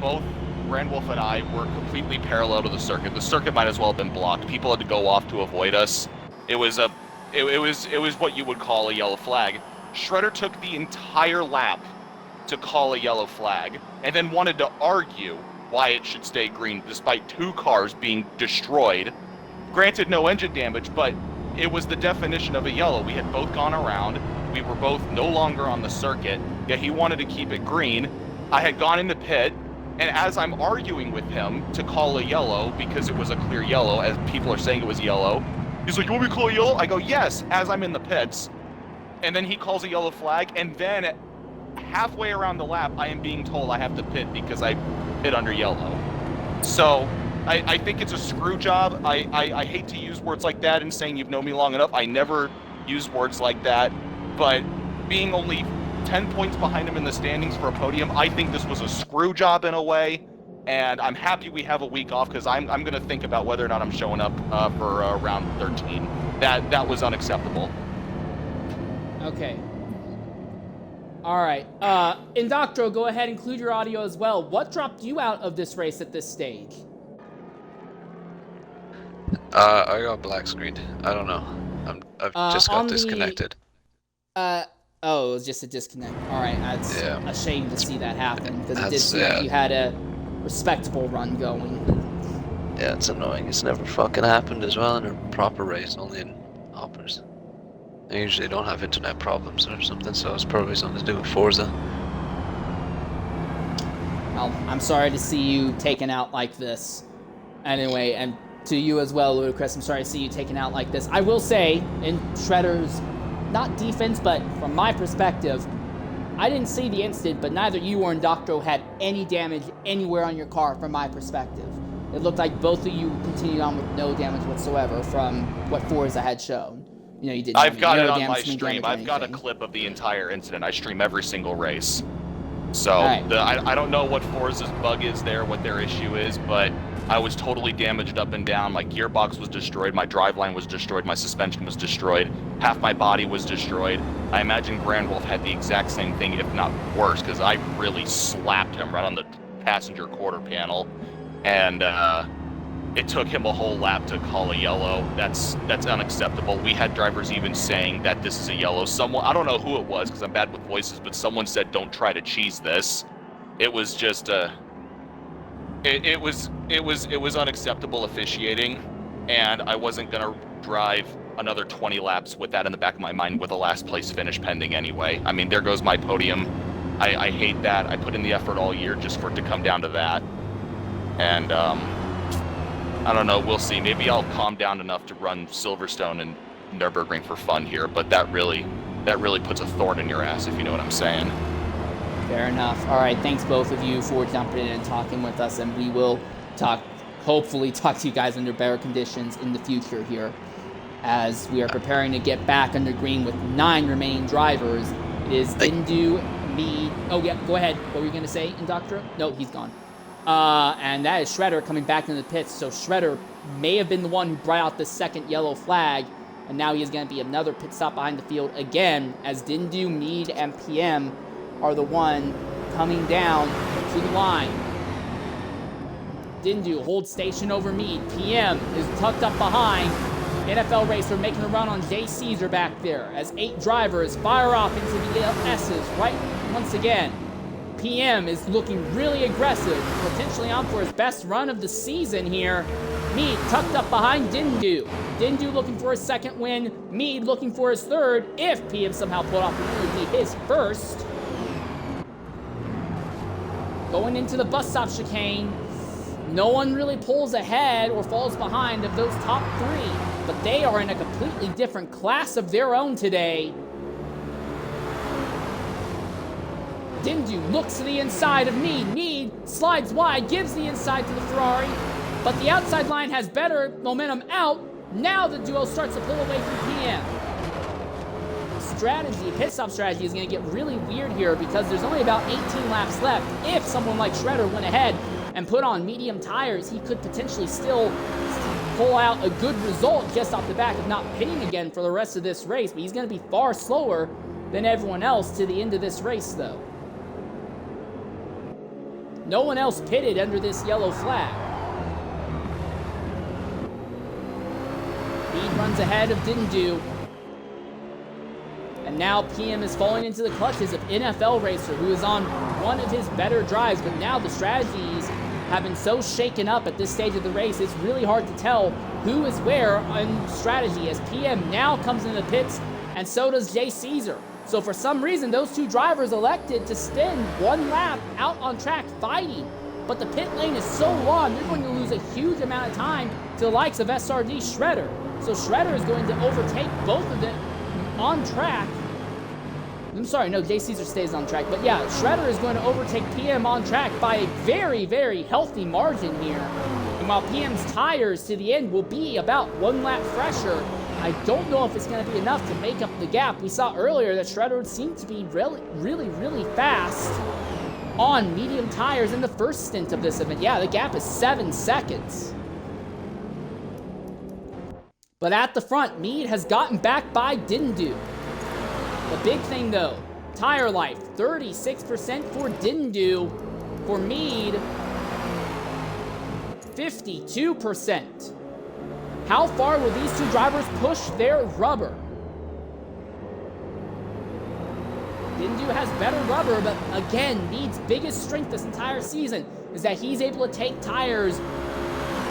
both Grand Wolf and I were completely parallel to the circuit. The circuit might as well have been blocked. People had to go off to avoid us. It was what you would call a yellow flag. Shredder took the entire lap to call a yellow flag, and then wanted to argue why it should stay green, despite 2 cars being destroyed. Granted, no engine damage, but it was the definition of a yellow. We had both gone around. We were both no longer on the circuit, yet he wanted to keep it green. I had gone in the pit, and as I'm arguing with him to call a yellow, because it was a clear yellow, as people are saying it was yellow, he's like, you want me to call a yellow? I go, yes, as I'm in the pits. And then he calls a yellow flag, and then halfway around the lap, I am being told I have to pit because I pit under yellow. So I think it's a screw job. I hate to use words like that and saying you've known me long enough. I never use words like that. But being only 10 points behind him in the standings for a podium, I think this was a screw job in a way. And I'm happy we have a week off, because I'm going to think about whether or not I'm showing up for round 13. That was unacceptable. Okay. All right. Indoctro, go ahead and include your audio as well. What dropped you out of this race at this stage? I got black screened. I don't know. I've just got disconnected. Oh, it was just a disconnect. All right. That's a shame to see that happen, because it did seem like you had a respectable run going. Yeah, it's annoying. It's never fucking happened as well in a proper race, only in hoppers. They usually don't have internet problems or something, so it's probably something to do with Forza. Well, I'm sorry to see you taken out like this. Anyway, and to you as well, Ludicrous, I'm sorry to see you taken out like this. I will say, in Shredder's, not defense, but from my perspective, I didn't see the incident, but neither you or Indoctro had any damage anywhere on your car from my perspective. It looked like both of you continued on with no damage whatsoever from what Forza had shown. You know, you didn't. I've got it on my stream. I've got a clip of the entire incident. I stream every single race. So I don't know what Forza's bug is there, what their issue is, but I was totally damaged up and down. My gearbox was destroyed, my driveline was destroyed, my suspension was destroyed, half my body was destroyed. I imagine Grand Wolf had the exact same thing, if not worse, because I really slapped him right on the passenger quarter panel, and it took him a whole lap to call a yellow. That's unacceptable. We had drivers even saying that this is a yellow. Someone, I don't know who it was because I'm bad with voices, but someone said don't try to cheese this. It was just it was unacceptable officiating, and I wasn't gonna drive another 20 laps with that in the back of my mind with a last place finish pending anyway. I mean, there goes my podium. I hate that. I put in the effort all year just for it to come down to that. And I don't know. We'll see. Maybe I'll calm down enough to run Silverstone and Nürburgring for fun here. But that really puts a thorn in your ass, if you know what I'm saying. Fair enough. All right. Thanks both of you for jumping in and talking with us, and we will hopefully talk to you guys under better conditions in the future here, as we are preparing to get back under green with 9 remaining drivers. It is Dindu, Mead. Oh yeah, go ahead. What were you gonna say, Indoctra? No, he's gone. And that is Shredder coming back into the pits. So Shredder may have been the one who brought out the second yellow flag, and now he is going to be another pit stop behind the field again, as Dindu, Mead, and PM are the one coming down to the line. Dindu holds station over Mead. PM is tucked up behind. NFL Racer making a run on Jay Caesar back there as 8 drivers fire off into the S's right once again. PM is looking really aggressive, potentially on for his best run of the season here. Mead tucked up behind Dindu. Dindu looking for his second win. Mead looking for his third. If PM somehow pulled off, it would be his first. Going into the bus stop chicane, no one really pulls ahead or falls behind of those top 3, but they are in a completely different class of their own today. Dindu looks to the inside of Mead. Mead slides wide, gives the inside to the Ferrari, but the outside line has better momentum out. Now the duo starts to pull away from PM. Pit stop strategy is going to get really weird here because there's only about 18 laps left. If someone like Shredder went ahead and put on medium tires, he could potentially still pull out a good result just off the back of not pitting again for the rest of this race, but he's going to be far slower than everyone else to the end of this race, though. No one else pitted under this yellow flag. Mead runs ahead of Dindu. And now PM is falling into the clutches of NFL Racer, who is on one of his better drives, but now the strategies have been so shaken up at this stage of the race, it's really hard to tell who is where on strategy, as PM now comes into the pits, and so does Jay Caesar. So for some reason, those 2 drivers elected to spend 1 lap out on track fighting, but the pit lane is so long, you're going to lose a huge amount of time to the likes of SRD Shredder. So Shredder is going to overtake both of them on track. I'm sorry, no, Jay Caesar stays on track. But yeah, Shredder is going to overtake PM on track by a very, very healthy margin here. And while PM's tires to the end will be about 1 lap fresher, I don't know if it's going to be enough to make up the gap. We saw earlier that Shredder seemed to be really fast on medium tires in the first stint of this event. Yeah, the gap is 7 seconds. But at the front, Mead has gotten back by Dindu. The big thing though, tire life, 36% for Dindu. For Mead, 52%. How far will these 2 drivers push their rubber? Dindu has better rubber, but again, Mead's biggest strength this entire season is that he's able to take tires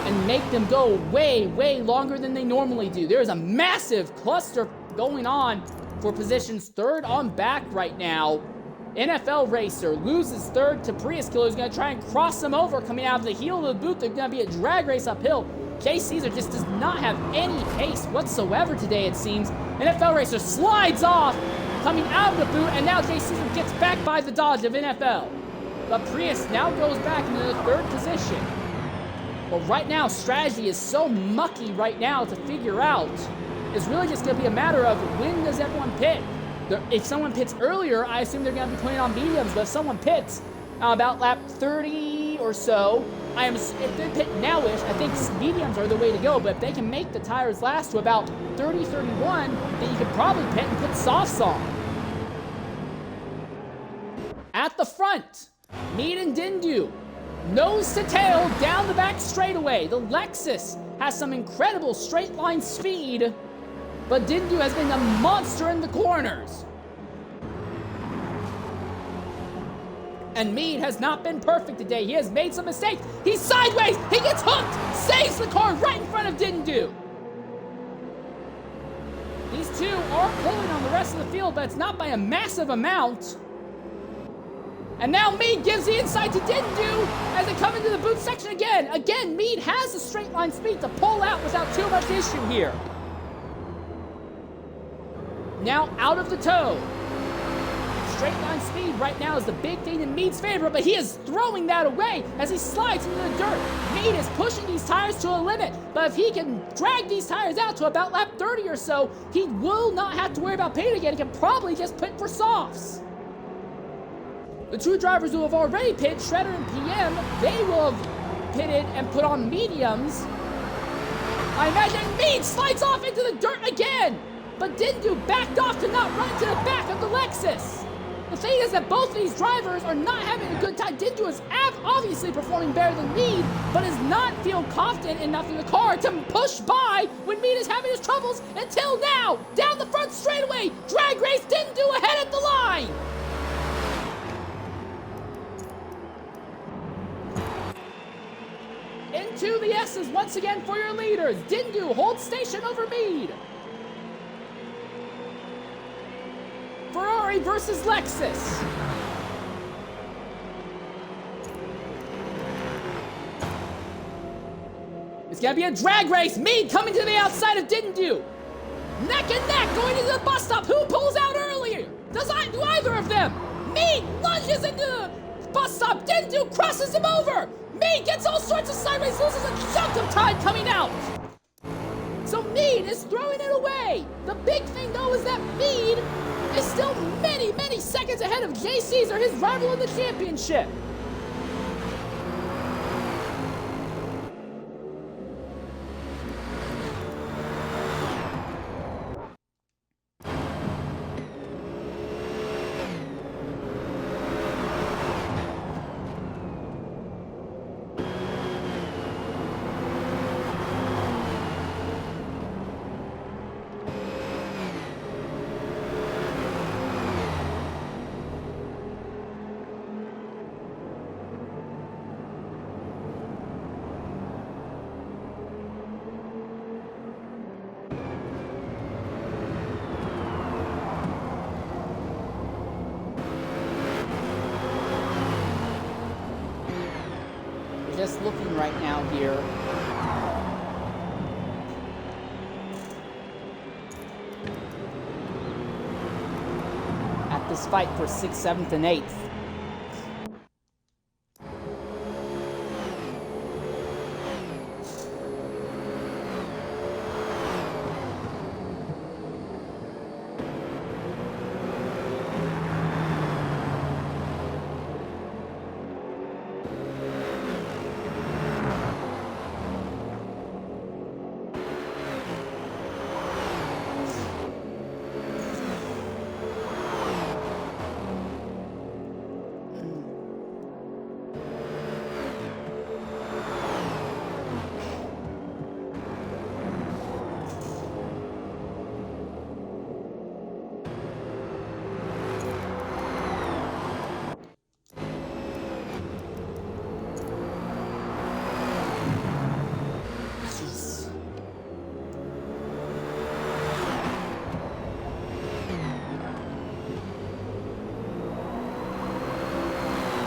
and make them go way longer than they normally do. There is a massive cluster going on for positions 3rd on back right now. NFL Racer loses 3rd to Prius Killer, who's going to try and cross him over coming out of the heel of the boot. There's going to be a drag race uphill. Jay Caesar just does not have any pace whatsoever today, it seems. NFL Racer slides off coming out of the boot, and now Jay Caesar gets back by the dodge of NFL. But Prius now goes back into the 3rd position. But right now, strategy is so mucky right now to figure out. It's really just going to be a matter of when does everyone pit. If someone pits earlier, I assume they're going to be putting on mediums, but if someone pits about lap 30 or so, if they pit nowish, I think mediums are the way to go, but if they can make the tires last to about 30, 31, then you could probably pit and put softs on. At the front, Mead and Dindu, nose to tail down the back straightaway. The Lexus has some incredible straight line speed, but Dindu has been a monster in the corners. And Mead has not been perfect today. He has made some mistakes. He's sideways. He gets hooked. Saves the car right in front of Dindu. are pulling on the rest of the field, but it's not by a massive amount. And now Mead gives the inside to Dindu as they come into the boot section again. Again, Mead has the straight line speed to pull out without too much issue here. Now out of the toe. Straight line speed right now is the big thing in Mead's favor, but he is throwing that away as he slides into the dirt. Mead is pushing these tires to a limit, but if he can drag these tires out to about lap 30 or so, he will not have to worry about pitting again. He can probably just pit for softs. The two drivers who have already pitted, Shredder and PM, they will have pitted and put on mediums. I imagine Mead slides off into the dirt again, but Dindu backed off to not run to the back of the Lexus. The thing is that both of these drivers are not having a good time. Dindu is obviously performing better than Mead, but is not feel confident enough in the car to push by when Mead is having his troubles until now. Down the front straightaway, drag race Dindu ahead at the line. Into the S's once again for your leaders. Dindu holds station over Mead. Ferrari versus Lexus. It's gonna be a drag race. Mead coming to the outside of Dindu. Neck and neck going into the bus stop. Who pulls out earlier? Do either of them? Mead lunges into the bus stop. Dindu crosses him over. Mead gets all sorts of sideways, loses a chunk of time coming out. So Mead is throwing it away. The big thing though is that Mead is still many, many seconds ahead of Jay Caesar, his rival in the championship. Just looking right now here. At this fight for 6th, 7th, and 8th.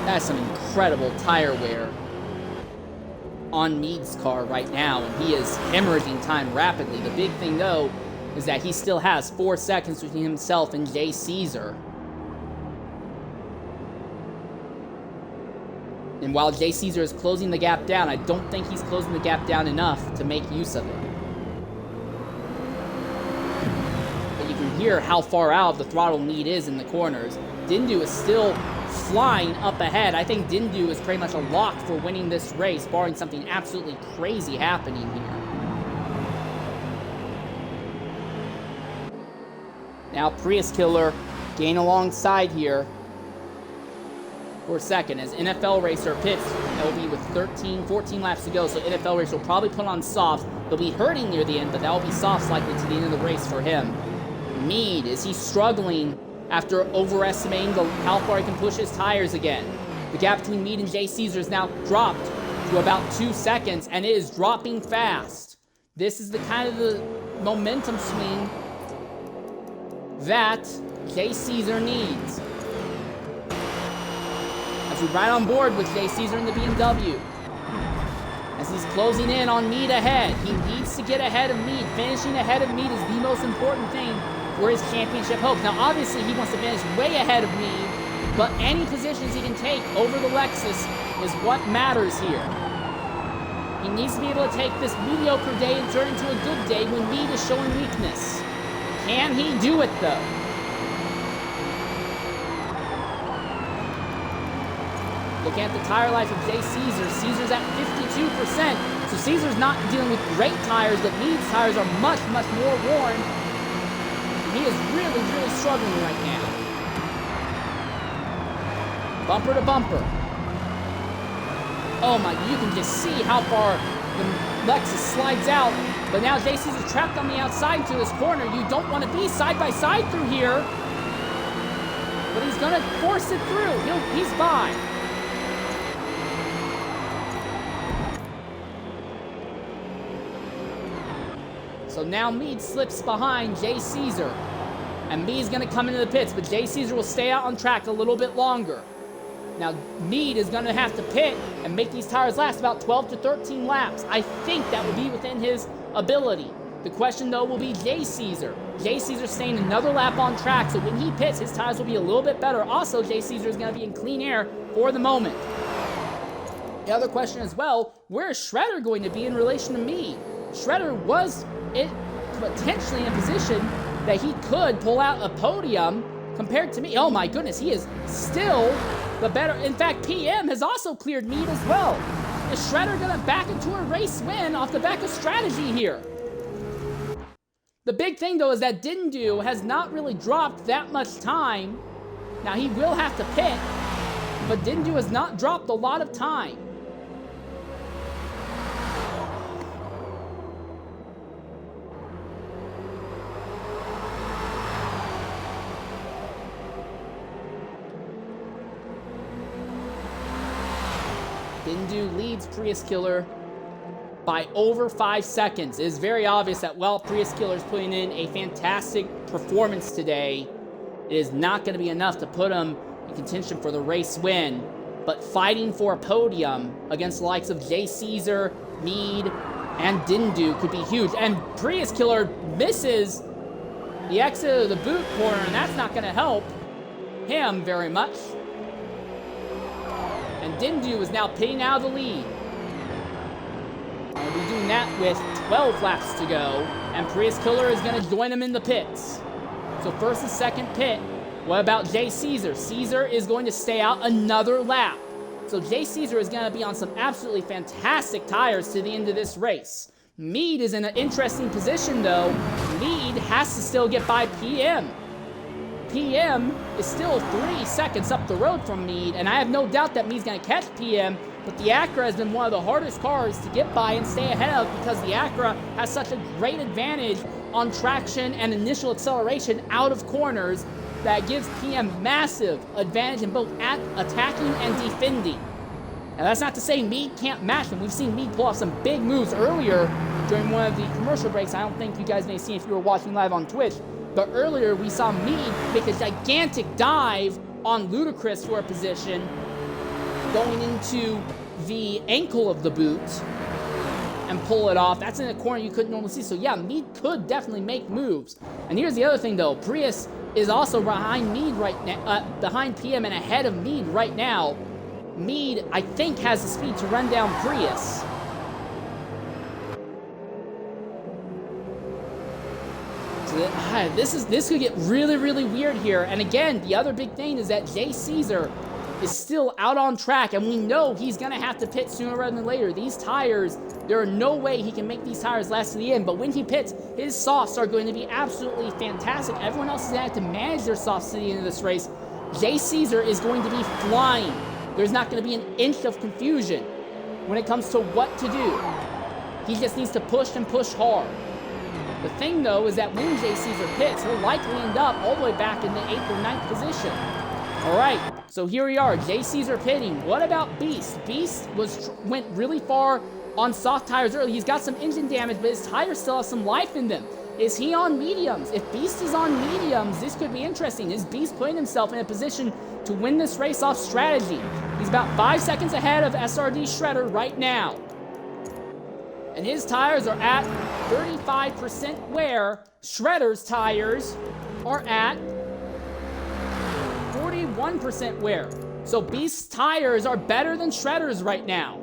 That's some incredible tire wear on Mead's car right now, and he is hemorrhaging time rapidly. The big thing, though, is that he still has 4 seconds between himself and Jay Caesar. And while Jay Caesar is closing the gap down, I don't think he's closing the gap down enough to make use of it. But you can hear how far out of the throttle Mead is in the corners. Dindu is still flying up ahead. I think Dindu is pretty much a lock for winning this race, barring something absolutely crazy happening here. Now Prius Killer gain alongside here for a second as NFL Racer pits. That will be with 14 laps to go, so NFL Racer will probably put on softs. They'll be hurting near the end, but that will be softs likely to the end of the race for him. Mead, is he struggling after overestimating how far he can push his tires again? The gap between Mead and Jay Caesar is now dropped to about 2 seconds, and it is dropping fast. This is the kind of the momentum swing that Jay Caesar needs. As we ride on board with Jay Caesar in the BMW. As he's closing in on Mead ahead. He needs to get ahead of Mead. Finishing ahead of Mead is the most important thing for his championship hopes. Now, obviously, he wants to finish way ahead of Mead, but any positions he can take over the Lexus is what matters here. He needs to be able to take this mediocre day and turn into a good day when Mead is showing weakness. Can he do it, though? Looking at the tire life of Jay Caesar, Caesar's at 52%. So Caesar's not dealing with great tires, but Mead's tires are much, much more worn. And he is really, really struggling right now. Bumper to bumper. Oh my, you can just see how far the Lexus slides out. But now Jay Caesar's trapped on the outside into this corner. You don't want to be side by side through here. But he's going to force it through. He's by. So now Mead slips behind Jay Caesar. And Mead's going to come into the pits, but Jay Caesar will stay out on track a little bit longer. Now, Mead is going to have to pit and make these tires last about 12 to 13 laps. I think that would be within his ability. The question, though, will be Jay Caesar. Jay Caesar staying another lap on track, so when he pits, his tires will be a little bit better. Also, Jay Caesar is going to be in clean air for the moment. The other question as well, where is Shredder going to be in relation to Mead? Shredder was potentially in a position that he could pull out a podium compared to me. Oh my goodness, he is still the better. In fact, PM has also cleared Mead as well. Is Shredder going to back into a race win off the back of strategy here? The big thing, though, is that Dindu has not really dropped that much time. Now, he will have to pit, but Dindu has not dropped a lot of time. Dindu leads Prius Killer by over 5 seconds. It is very obvious that while Prius Killer is putting in a fantastic performance today, it is not going to be enough to put him in contention for the race win. But fighting for a podium against the likes of Jay Caesar, Mead, and Dindu could be huge. And Prius Killer misses the exit of the boot corner, and that's not going to help him very much. And Dindu is now pitting out of the lead. We'll be doing that with 12 laps to go, and Prius Killer is going to join him in the pits. So first and second pit. What about Jay Caesar? Caesar is going to stay out another lap. So Jay Caesar is going to be on some absolutely fantastic tires to the end of this race. Mead is in an interesting position, though. Mead has to still get by PM. PM is still 3 seconds up the road from Mead, and I have no doubt that Mead's going to catch PM, but the Acura has been one of the hardest cars to get by and stay ahead of because the Acura has such a great advantage on traction and initial acceleration out of corners that gives PM massive advantage in both attacking and defending. And that's not to say Mead can't match them. We've seen Mead pull off some big moves earlier during one of the commercial breaks. I don't think you guys may have seen if you were watching live on Twitch. But earlier, we saw Mead make a gigantic dive on Ludacris for a position, going into the ankle of the boot and pull it off. That's in a corner you couldn't normally see. So yeah, Mead could definitely make moves. And here's the other thing, though. Prius is also behind Mead right now, behind PM and ahead of Mead right now. Mead, I think, has the speed to run down Prius. This could get really, really weird here. And again, the other big thing is that Jay Caesar is still out on track, and we know he's going to have to pit sooner rather than later. These tires, there are no way he can make these tires last to the end, but when he pits, his softs are going to be absolutely fantastic. Everyone else is going to have to manage their softs to the end of this race. Jay Caesar is going to be flying. There's not going to be an inch of confusion when it comes to what to do. He just needs to push and push hard. The thing, though, is that when Jay Caesar pits, he'll likely end up all the way back in the 8th or 9th position. All right, so here we are, Jay Caesar pitting. What about Beast? Beast went really far on soft tires early. He's got some engine damage, but his tires still have some life in them. Is he on mediums? If Beast is on mediums, this could be interesting. Is Beast putting himself in a position to win this race off strategy? He's about 5 seconds ahead of SRD Shredder right now. And his tires are at 35% wear. Shredder's tires are at 41% wear. So Beast's tires are better than Shredder's right now.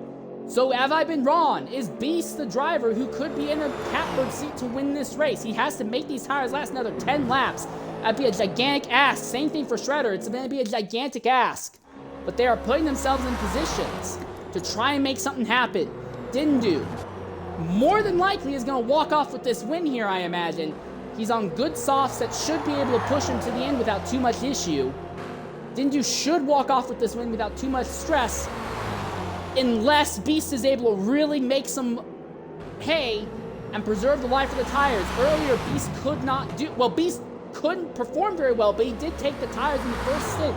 So have I been wrong? Is Beast the driver who could be in a catbird seat to win this race? He has to make these tires last another 10 laps. That'd be a gigantic ask. Same thing for Shredder. It's going to be a gigantic ask. But they are putting themselves in positions to try and make something happen. Didn't do. More than likely is going to walk off with this win here, I imagine. He's on good softs that should be able to push him to the end without too much issue. Dindu should walk off with this win without too much stress, unless Beast is able to really make some hay and preserve the life of the tires. Earlier, Beast could not do... Well, Beast couldn't perform very well, but he did take the tires in the first stint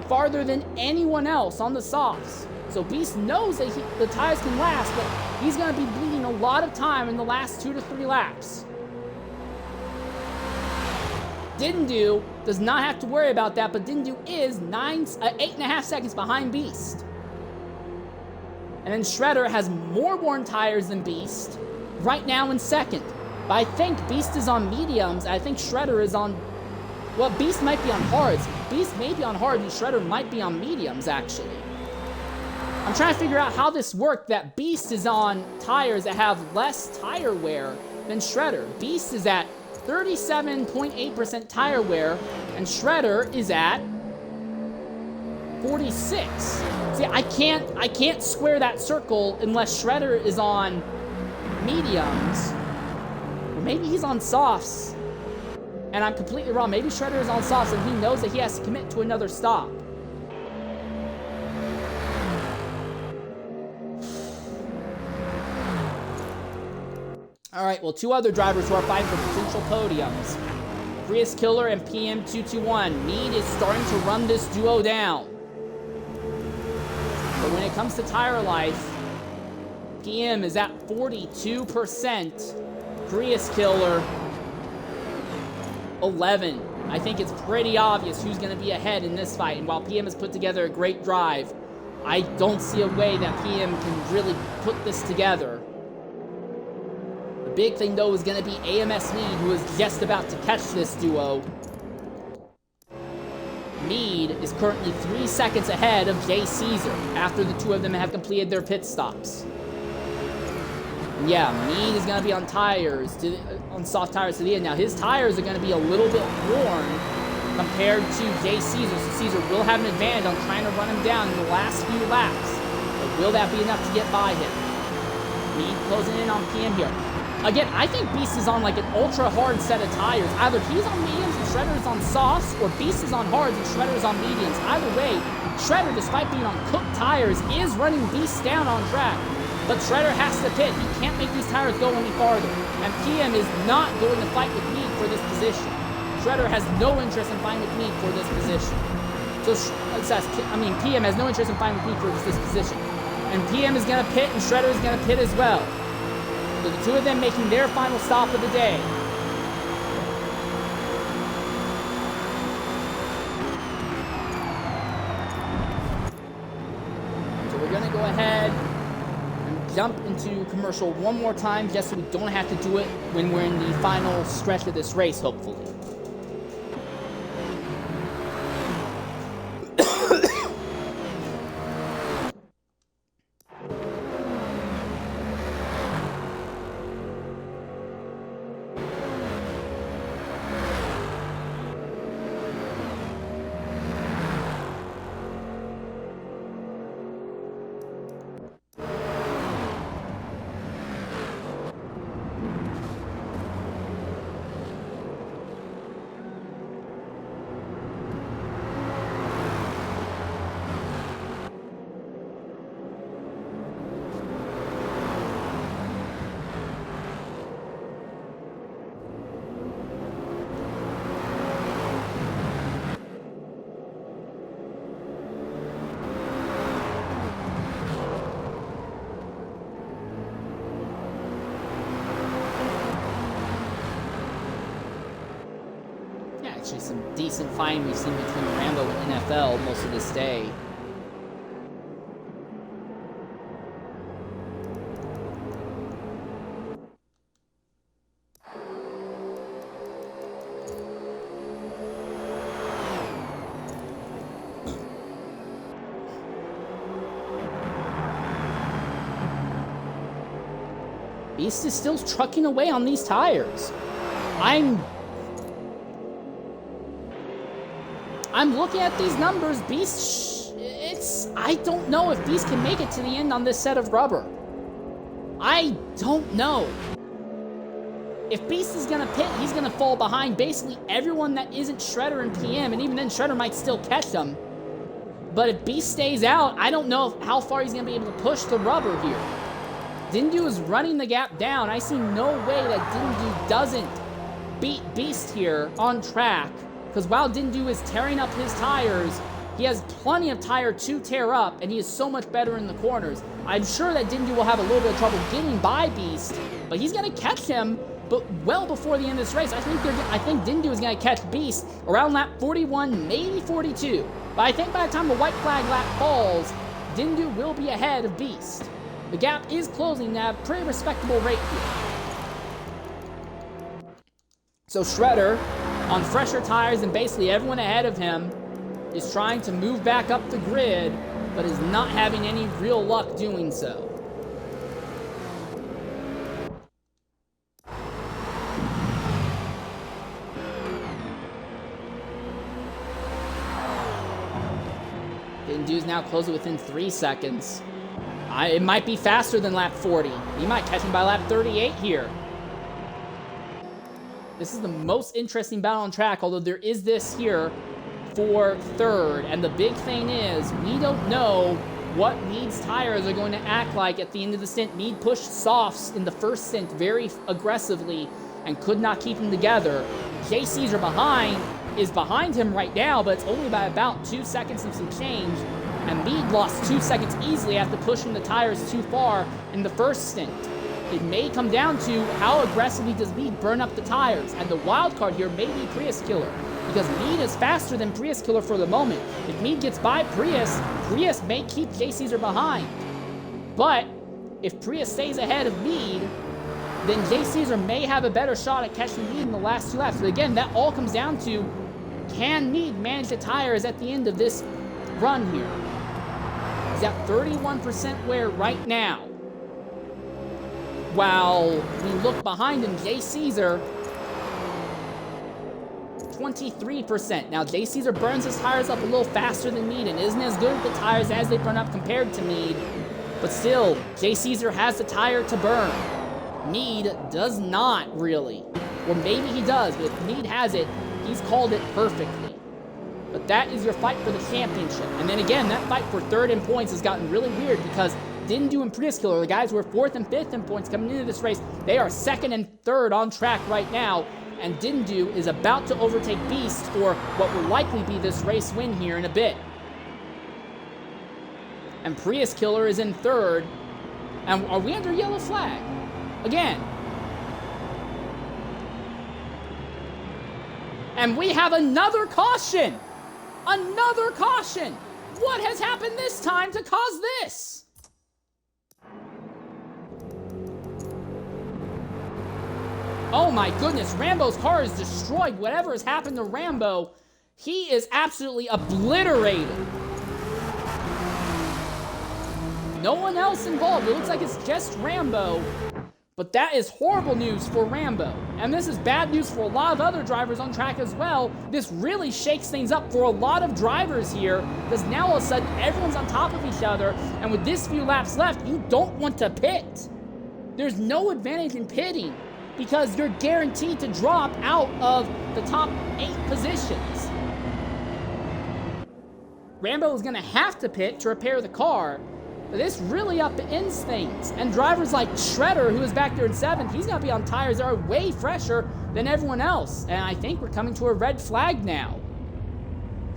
farther than anyone else on the softs. So Beast knows that the tires can last, but he's going to be bleeding a lot of time in the last 2 to 3 laps. Dindu does not have to worry about that, but Dindu is 8.5 seconds behind Beast. And then Shredder has more worn tires than Beast, right now in second. But I think Beast is on mediums. I think Shredder is on... Well, Beast might be on hards. Beast may be on hards, and Shredder might be on mediums, actually. I'm trying to figure out how this worked, that Beast is on tires that have less tire wear than Shredder. Beast is at 37.8% tire wear, and Shredder is at 46. See, I can't square that circle unless Shredder is on mediums. Or maybe he's on softs. And I'm completely wrong. Maybe Shredder is on softs and he knows that he has to commit to another stop. Alright, well, 2 other drivers who are fighting for potential podiums. Prius Killer and PM221. Mead is starting to run this duo down. But when it comes to tire life, PM is at 42%. Prius Killer, 11. I think it's pretty obvious who's going to be ahead in this fight. And while PM has put together a great drive, I don't see a way that PM can really put this together. The big thing, though, is going to be AMS Mead, who is just about to catch this duo. Mead is currently 3 seconds ahead of Jay Caesar after the 2 of them have completed their pit stops. And yeah, Mead is going to be on on soft tires to the end. Now, his tires are going to be a little bit worn compared to Jay Caesar, so Caesar will have an advantage on trying to run him down in the last few laps. But will that be enough to get by him? Mead closing in on PM here. Again, I think Beast is on like an ultra hard set of tires. Either he's on mediums and Shredder is on softs, or Beast is on hards and Shredder is on mediums. Either way, Shredder, despite being on cooked tires, is running Beast down on track. But Shredder has to pit. He can't make these tires go any farther. And PM is not going to fight with Mead for this position. Shredder has no interest in fighting with Mead for this position. So, PM has no interest in fighting with Mead for this position. And PM is going to pit, and Shredder is going to pit as well. So the 2 of them making their final stop of the day. So we're going to go ahead and jump into commercial one more time, just so we don't have to do it when we're in the final stretch of this race, hopefully. actually some decent fighting we've seen between Rambo and NFL most of this day. Beast is still trucking away on these tires. I'm looking at these numbers. Beast, I don't know if Beast can make it to the end on this set of rubber. I don't know. If Beast is gonna pit, he's gonna fall behind basically everyone that isn't Shredder and PM, and even then Shredder might still catch them. But if Beast stays out, I don't know how far he's gonna be able to push the rubber here. Dindu is running the gap down. I see no way that Dindu doesn't beat Beast here on track, because while Dindu is tearing up his tires, he has plenty of tire to tear up, and he is so much better in the corners. I'm sure that Dindu will have a little bit of trouble getting by Beast, but he's going to catch him, but well before the end of this race. I think Dindu is going to catch Beast around lap 41, maybe 42. But I think by the time the white flag lap falls, Dindu will be ahead of Beast. The gap is closing at a pretty respectable rate here. So Shredder, on fresher tires and basically everyone ahead of him, is trying to move back up the grid, but is not having any real luck doing so. Dindu's now closing within 3 seconds. It might be faster than lap 40. He might catch him by lap 38 here. This is the most interesting battle on track, although there is this here for third. And the big thing is, we don't know what Mead's tires are going to act like at the end of the stint. Mead pushed softs in the first stint very aggressively and could not keep them together. Jay Caesar is behind him right now, but it's only by about 2 seconds and some change. And Mead lost 2 seconds easily after pushing the tires too far in the first stint. It may come down to how aggressively does Mead burn up the tires. And the wild card here may be Prius Killer, because Mead is faster than Prius Killer for the moment. If Mead gets by Prius, Prius may keep Jay Caesar behind. But if Prius stays ahead of Mead, then Jay Caesar may have a better shot at catching Mead in the last 2 laps. But again, that all comes down to, can Mead manage the tires at the end of this run here? He's at 31% wear right now. While we look behind him, Jay Caesar, 23%. Now, Jay Caesar burns his tires up a little faster than Mead and isn't as good at the tires as they burn up compared to Mead. But still, Jay Caesar has the tire to burn. Mead does not really. Or maybe he does, but if Mead has it, he's called it perfectly. But that is your fight for the championship. And then again, that fight for third in points has gotten really weird, because Dindu and Prius Killer, the guys who are 4th and 5th in points coming into this race, they are 2nd and 3rd on track right now. And Dindu is about to overtake Beast for what will likely be this race win here in a bit. And Prius Killer is in 3rd. And are we under yellow flag? Again. And we have another caution! Another caution! What has happened this time to cause this? Oh my goodness, Rambo's car is destroyed. Whatever has happened to Rambo, he is absolutely obliterated. No one else involved. It looks like it's just Rambo. But that is horrible news for Rambo. And this is bad news for a lot of other drivers on track as well. This really shakes things up for a lot of drivers here, because now all of a sudden everyone's on top of each other, and with this few laps left, you don't want to pit. There's no advantage in pitting, because you're guaranteed to drop out of the top 8 positions. Rambo is going to have to pit to repair the car, but this really upends things. And drivers like Shredder, who is back there in 7th, he's going to be on tires that are way fresher than everyone else. And I think we're coming to a red flag now.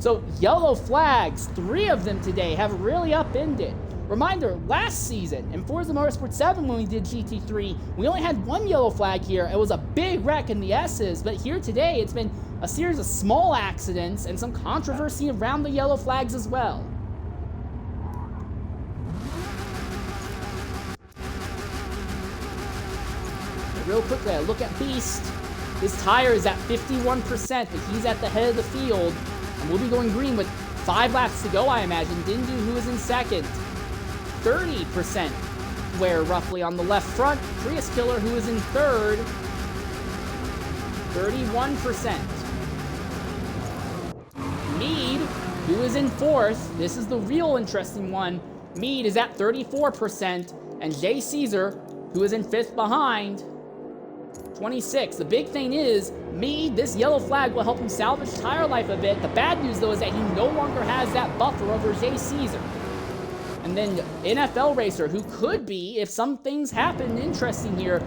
So yellow flags, 3 of them today, have really upended. Reminder, last season in Forza Motorsport 7 when we did GT3, we only had one yellow flag here. It was a big wreck in the S's, but here today it's been a series of small accidents and some controversy around the yellow flags as well. Real quickly, I look at Beast. His tire is at 51%, but he's at the head of the field, and we'll be going green with 5 laps to go, I imagine. Dindu, who is in second, 30% wear roughly on the left front. Prius Killer, who is in third, 31%. Mead, who is in fourth, this is the real interesting one. Mead is at 34%, and Jay Caesar, who is in fifth behind, 26. The big thing is, Mead, this yellow flag will help him salvage tire life a bit. The bad news, though, is that he no longer has that buffer over Jay Caesar. And then NFL Racer, who could be, if some things happen interesting here,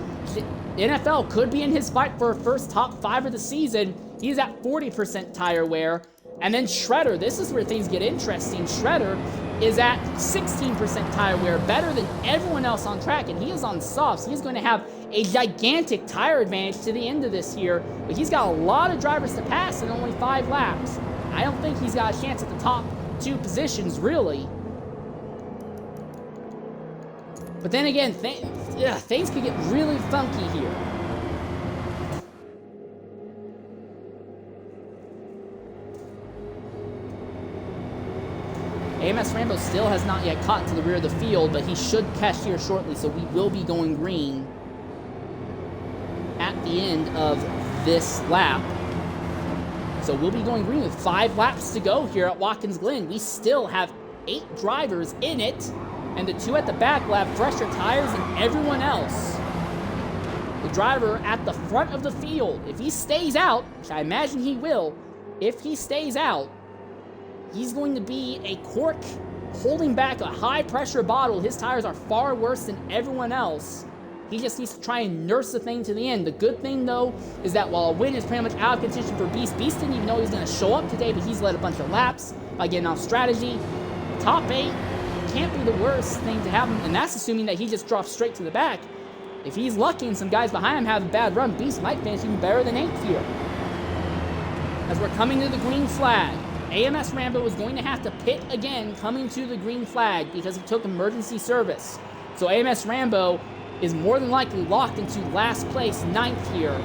NFL could be in his fight for a first top 5 of the season. He's at 40% tire wear. And then Shredder, this is where things get interesting. Shredder is at 16% tire wear, better than everyone else on track, and he is on softs. He's going to have a gigantic tire advantage to the end of this year, but he's got a lot of drivers to pass in only 5 laps. I don't think he's got a chance at the top 2 positions, really. But then again, things could get really funky here. AMS Rambo still has not yet caught to the rear of the field, but he should catch here shortly, so we will be going green at the end of this lap. So we'll be going green with 5 laps to go here at Watkins Glen. We still have 8 drivers in it, and the 2 at the back will have fresher tires than everyone else. The driver at the front of the field, if he stays out, which I imagine he will, if he stays out, he's going to be a cork holding back a high-pressure bottle. His tires are far worse than everyone else. He just needs to try and nurse the thing to the end. The good thing, though, is that while a win is pretty much out of contention for Beast, Beast didn't even know he was going to show up today, but he's led a bunch of laps by getting off strategy. Top 8 can't be the worst thing to happen, and that's assuming that he just drops straight to the back. If he's lucky and some guys behind him have a bad run, Beast might finish even better than 8th here. As we're coming to the green flag, AMS Rambo is going to have to pit again coming to the green flag because he took emergency service. So AMS Rambo is more than likely locked into last place, 9th here.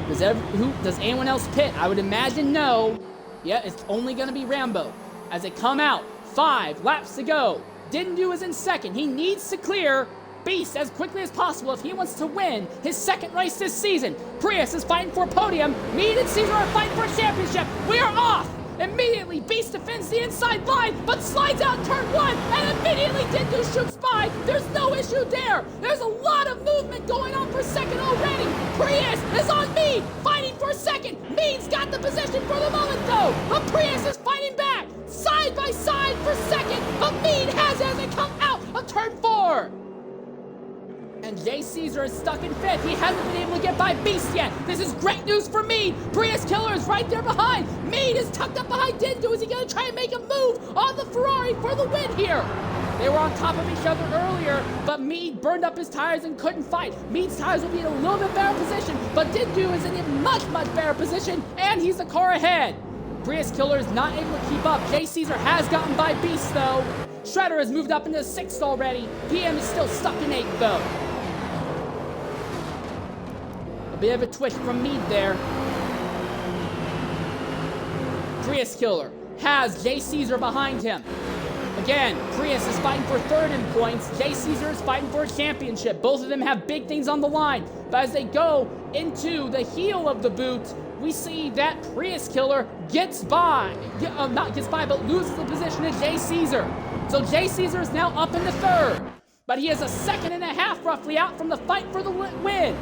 Does anyone else pit? I would imagine no. Yeah, it's only going to be Rambo. As they come out, 5 laps to go. Dindu is in second. He needs to clear Beast as quickly as possible if he wants to win his 2nd race this season. Prius is fighting for a podium. Mead and Caesar are fighting for a championship. We are off. Immediately, Beast defends the inside line, but slides out turn 1, and immediately Dindu shoots by. There's no issue there. There's a lot of movement going on for 2nd already. Prius is on Mead, fighting for 2nd. Mead's got the position for the moment, though. But Prius is fighting back, side by side for 2nd, but Mead has it as they come out of turn 4. And Jay Caesar is stuck in 5th. He hasn't been able to get by Beast yet. This is great news for Mead. Prius Killer is right there behind. Mead is tucked up behind Dindu. Is he going to try and make a move on the Ferrari for the win here? They were on top of each other earlier, but Mead burned up his tires and couldn't fight. Mead's tires will be in a little bit better position, but Dindu is in a much, much better position, and he's the car ahead. Prius Killer is not able to keep up. Jay Caesar has gotten by Beast, though. Shredder has moved up into 6th already. PM is still stuck in 8th, though. A bit of a twitch from Mead there. Prius Killer has Jay Caesar behind him. Again, Prius is fighting for 3rd in points. Jay Caesar is fighting for a championship. Both of them have big things on the line. But as they go into the heel of the boot, we see that Prius Killer gets by. Not gets by, but loses the position to Jay Caesar. So Jay Caesar is now up into 3rd. But he is a 2.5 seconds roughly out from the fight for the win.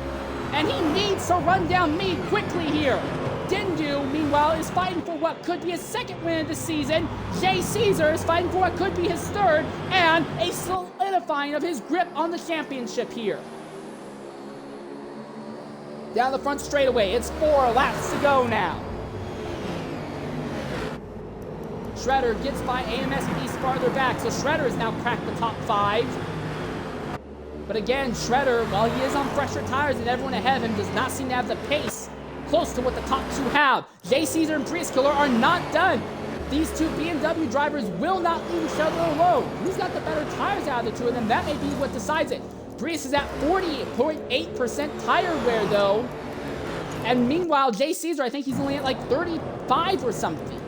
And he needs to run down Mead quickly here. Dindu, meanwhile, is fighting for what could be his 2nd win of the season. Jay Caesar is fighting for what could be his 3rd, and a solidifying of his grip on the championship here. Down the front straightaway, it's 4 laps to go now. Shredder gets by AMS piece farther back, so Shredder has now cracked the top 5. But again, Shredder, while he is on fresher tires than everyone ahead of him, does not seem to have the pace close to what the top 2 have. Jay Caesar and Prius Killer are not done. These two BMW drivers will not leave each other alone. Who's got the better tires out of the two of them? That may be what decides it. Prius is at 40.8% tire wear, though. And meanwhile, Jay Caesar, I think he's only at like 35 or something.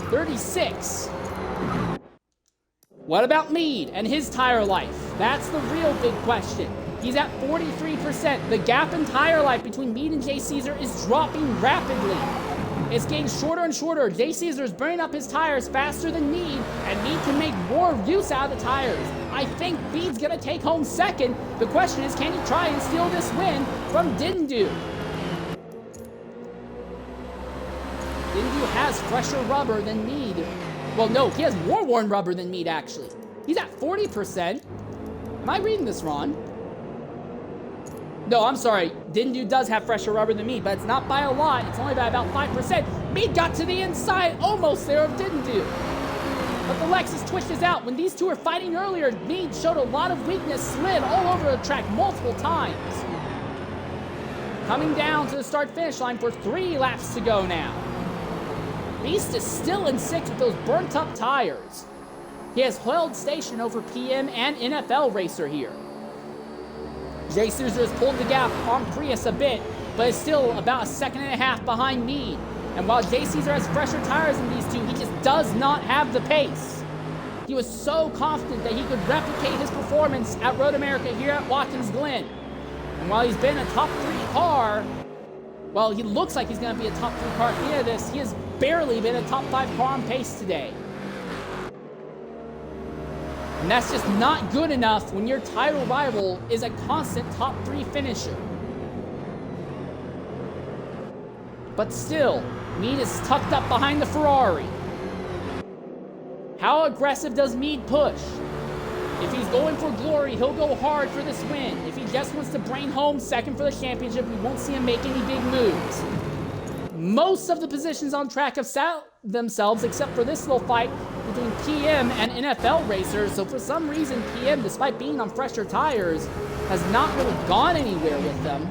36. What about Mead and his tire life? That's the real big question. He's at 43%. The gap in tire life between Mead and Jay Caesar is dropping rapidly. It's getting shorter and shorter. Jay Caesar is burning up his tires faster than Mead, and Mead can make more use out of the tires. I think Mead's gonna take home second. The question is, can he try and steal this win from Dindu? Dindu has fresher rubber than Mead. Well, no, he has more worn rubber than Mead, actually. He's at 40%. Am I reading this wrong? No, I'm sorry. Dindu does have fresher rubber than Mead, but it's not by a lot. It's only by about 5%. Mead got to the inside, almost there, of Dindu. But the Lexus twitches out. When these two were fighting earlier, Mead showed a lot of weakness, slid all over the track multiple times. Coming down to the start-finish line for 3 laps to go now. Beast is still in 6th with those burnt-up tires. He has held station over PM and NFL Racer here. Jay Caesar has pulled the gap on Prius a bit, but is still about 1.5 seconds behind Mead. And while Jay Caesar has fresher tires than these two, he just does not have the pace. He was so confident that he could replicate his performance at Road America here at Watkins Glen. And while he's been a top 3 car, well, he looks like he's going to be a top 3 car at the end of this, he has barely been a top 5 car on pace today. And that's just not good enough when your title rival is a constant top 3 finisher. But still, Mead is tucked up behind the Ferrari. How aggressive does Mead push? If he's going for glory, he'll go hard for this win. If he just wants to bring home second for the championship, we won't see him make any big moves. Most of the positions on track have set themselves, except for this little fight between PM and NFL racers. So for some reason, PM, despite being on fresher tires, has not really gone anywhere with them.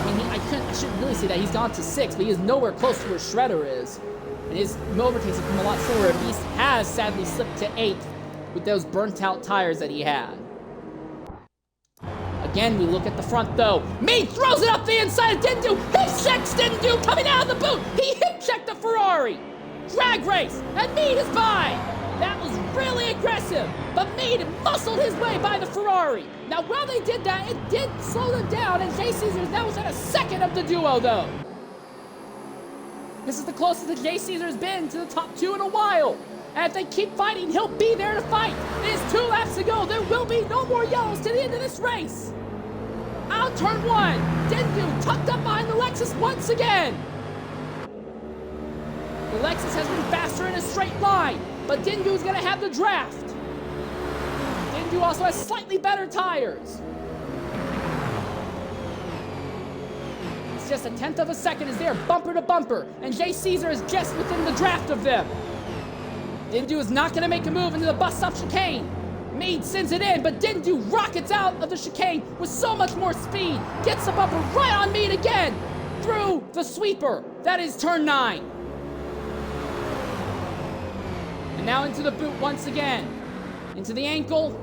I shouldn't really say that he's gone to 6, but he is nowhere close to where Shredder is. And his overtakes have come a lot slower. Beast has sadly slipped to 8th with those burnt out tires that he had. Again, we look at the front though. Mead throws it up the inside of Dindu. He checks Dindu coming out of the boot. He hip checked the Ferrari. Drag race, and Mead is by. That was really aggressive, but Mead muscled his way by the Ferrari. Now, while they did that, it did slow them down, and Jay Caesar is now within a second of the duo, though. This is the closest that Jay Caesar has been to the top 2 in a while. And if they keep fighting, he'll be there to fight. It is 2 laps to go. There will be no more yellows to the end of this race. Out turn 1, Dindu tucked up behind the Lexus once again. The Lexus has been faster in a straight line, but Dindu's gonna have the draft. Dindu also has slightly better tires. It's just 1/10 of a second as they're bumper to bumper, and Jay Caesar is just within the draft of them. Dindu is not gonna make a move into the bus stop chicane. Mead sends it in, but Dindu rockets out of the chicane with so much more speed. Gets the bumper right on Mead again, through the sweeper. That is turn 9. And now into the boot once again. Into the ankle.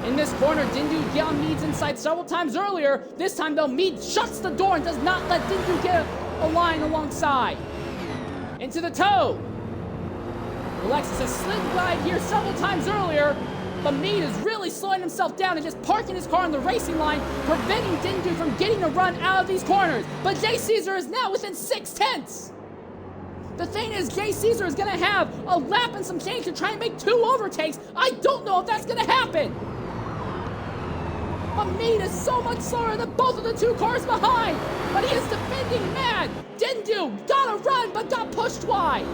In this corner, Dindu get on Mead's inside several times earlier. This time, though, Mead shuts the door and does not let Dindu get a line alongside. Into the toe. Alexis has slid wide here several times earlier, but Mead is really slowing himself down and just parking his car on the racing line, preventing Dindu from getting a run out of these corners. But Jay Caesar is now within 6/10. The thing is, Jay Caesar is going to have a lap and some change to try and make 2 overtakes. I don't know if that's going to happen. But Mead is so much slower than both of the 2 cars behind. But he is defending mad. Dindu got a run, but got pushed wide.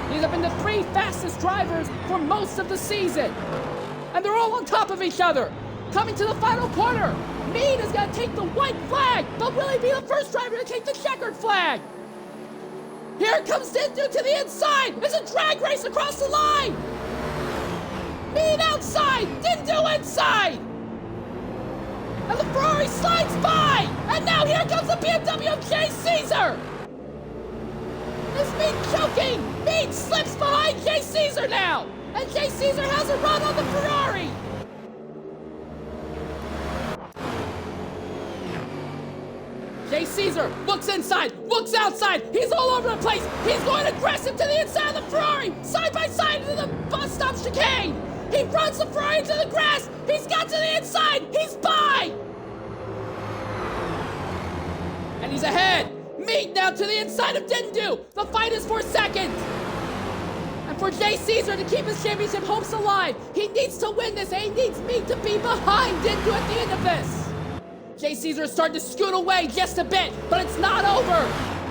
These have been the 3 fastest drivers for most of the season. And they're all on top of each other. Coming to the final corner. Mead is going to take the white flag, but will he be the first driver to take the checkered flag? Here comes Dindu to the inside. It's a drag race across the line. Mead outside, Dindu inside. And the Ferrari slides by. And now here comes the BMW of Jay Caesar. Is Mead choking? Mead slips behind Jay Caesar now. And Jay Caesar has a run on the Ferrari. Jay Caesar looks inside, looks outside. He's all over the place. He's going aggressive to the inside of the Ferrari. Side by side to the bus stop chicane. He runs the Ferrari into the grass. He's got to the inside. He's by. And he's ahead. Mead now to the inside of Dindu. The fight is for second. And for Jay Caesar to keep his championship hopes alive, he needs to win this, and he needs Mead to be behind Dindu at the end of this. Jay Caesar is starting to scoot away just a bit, but it's not over.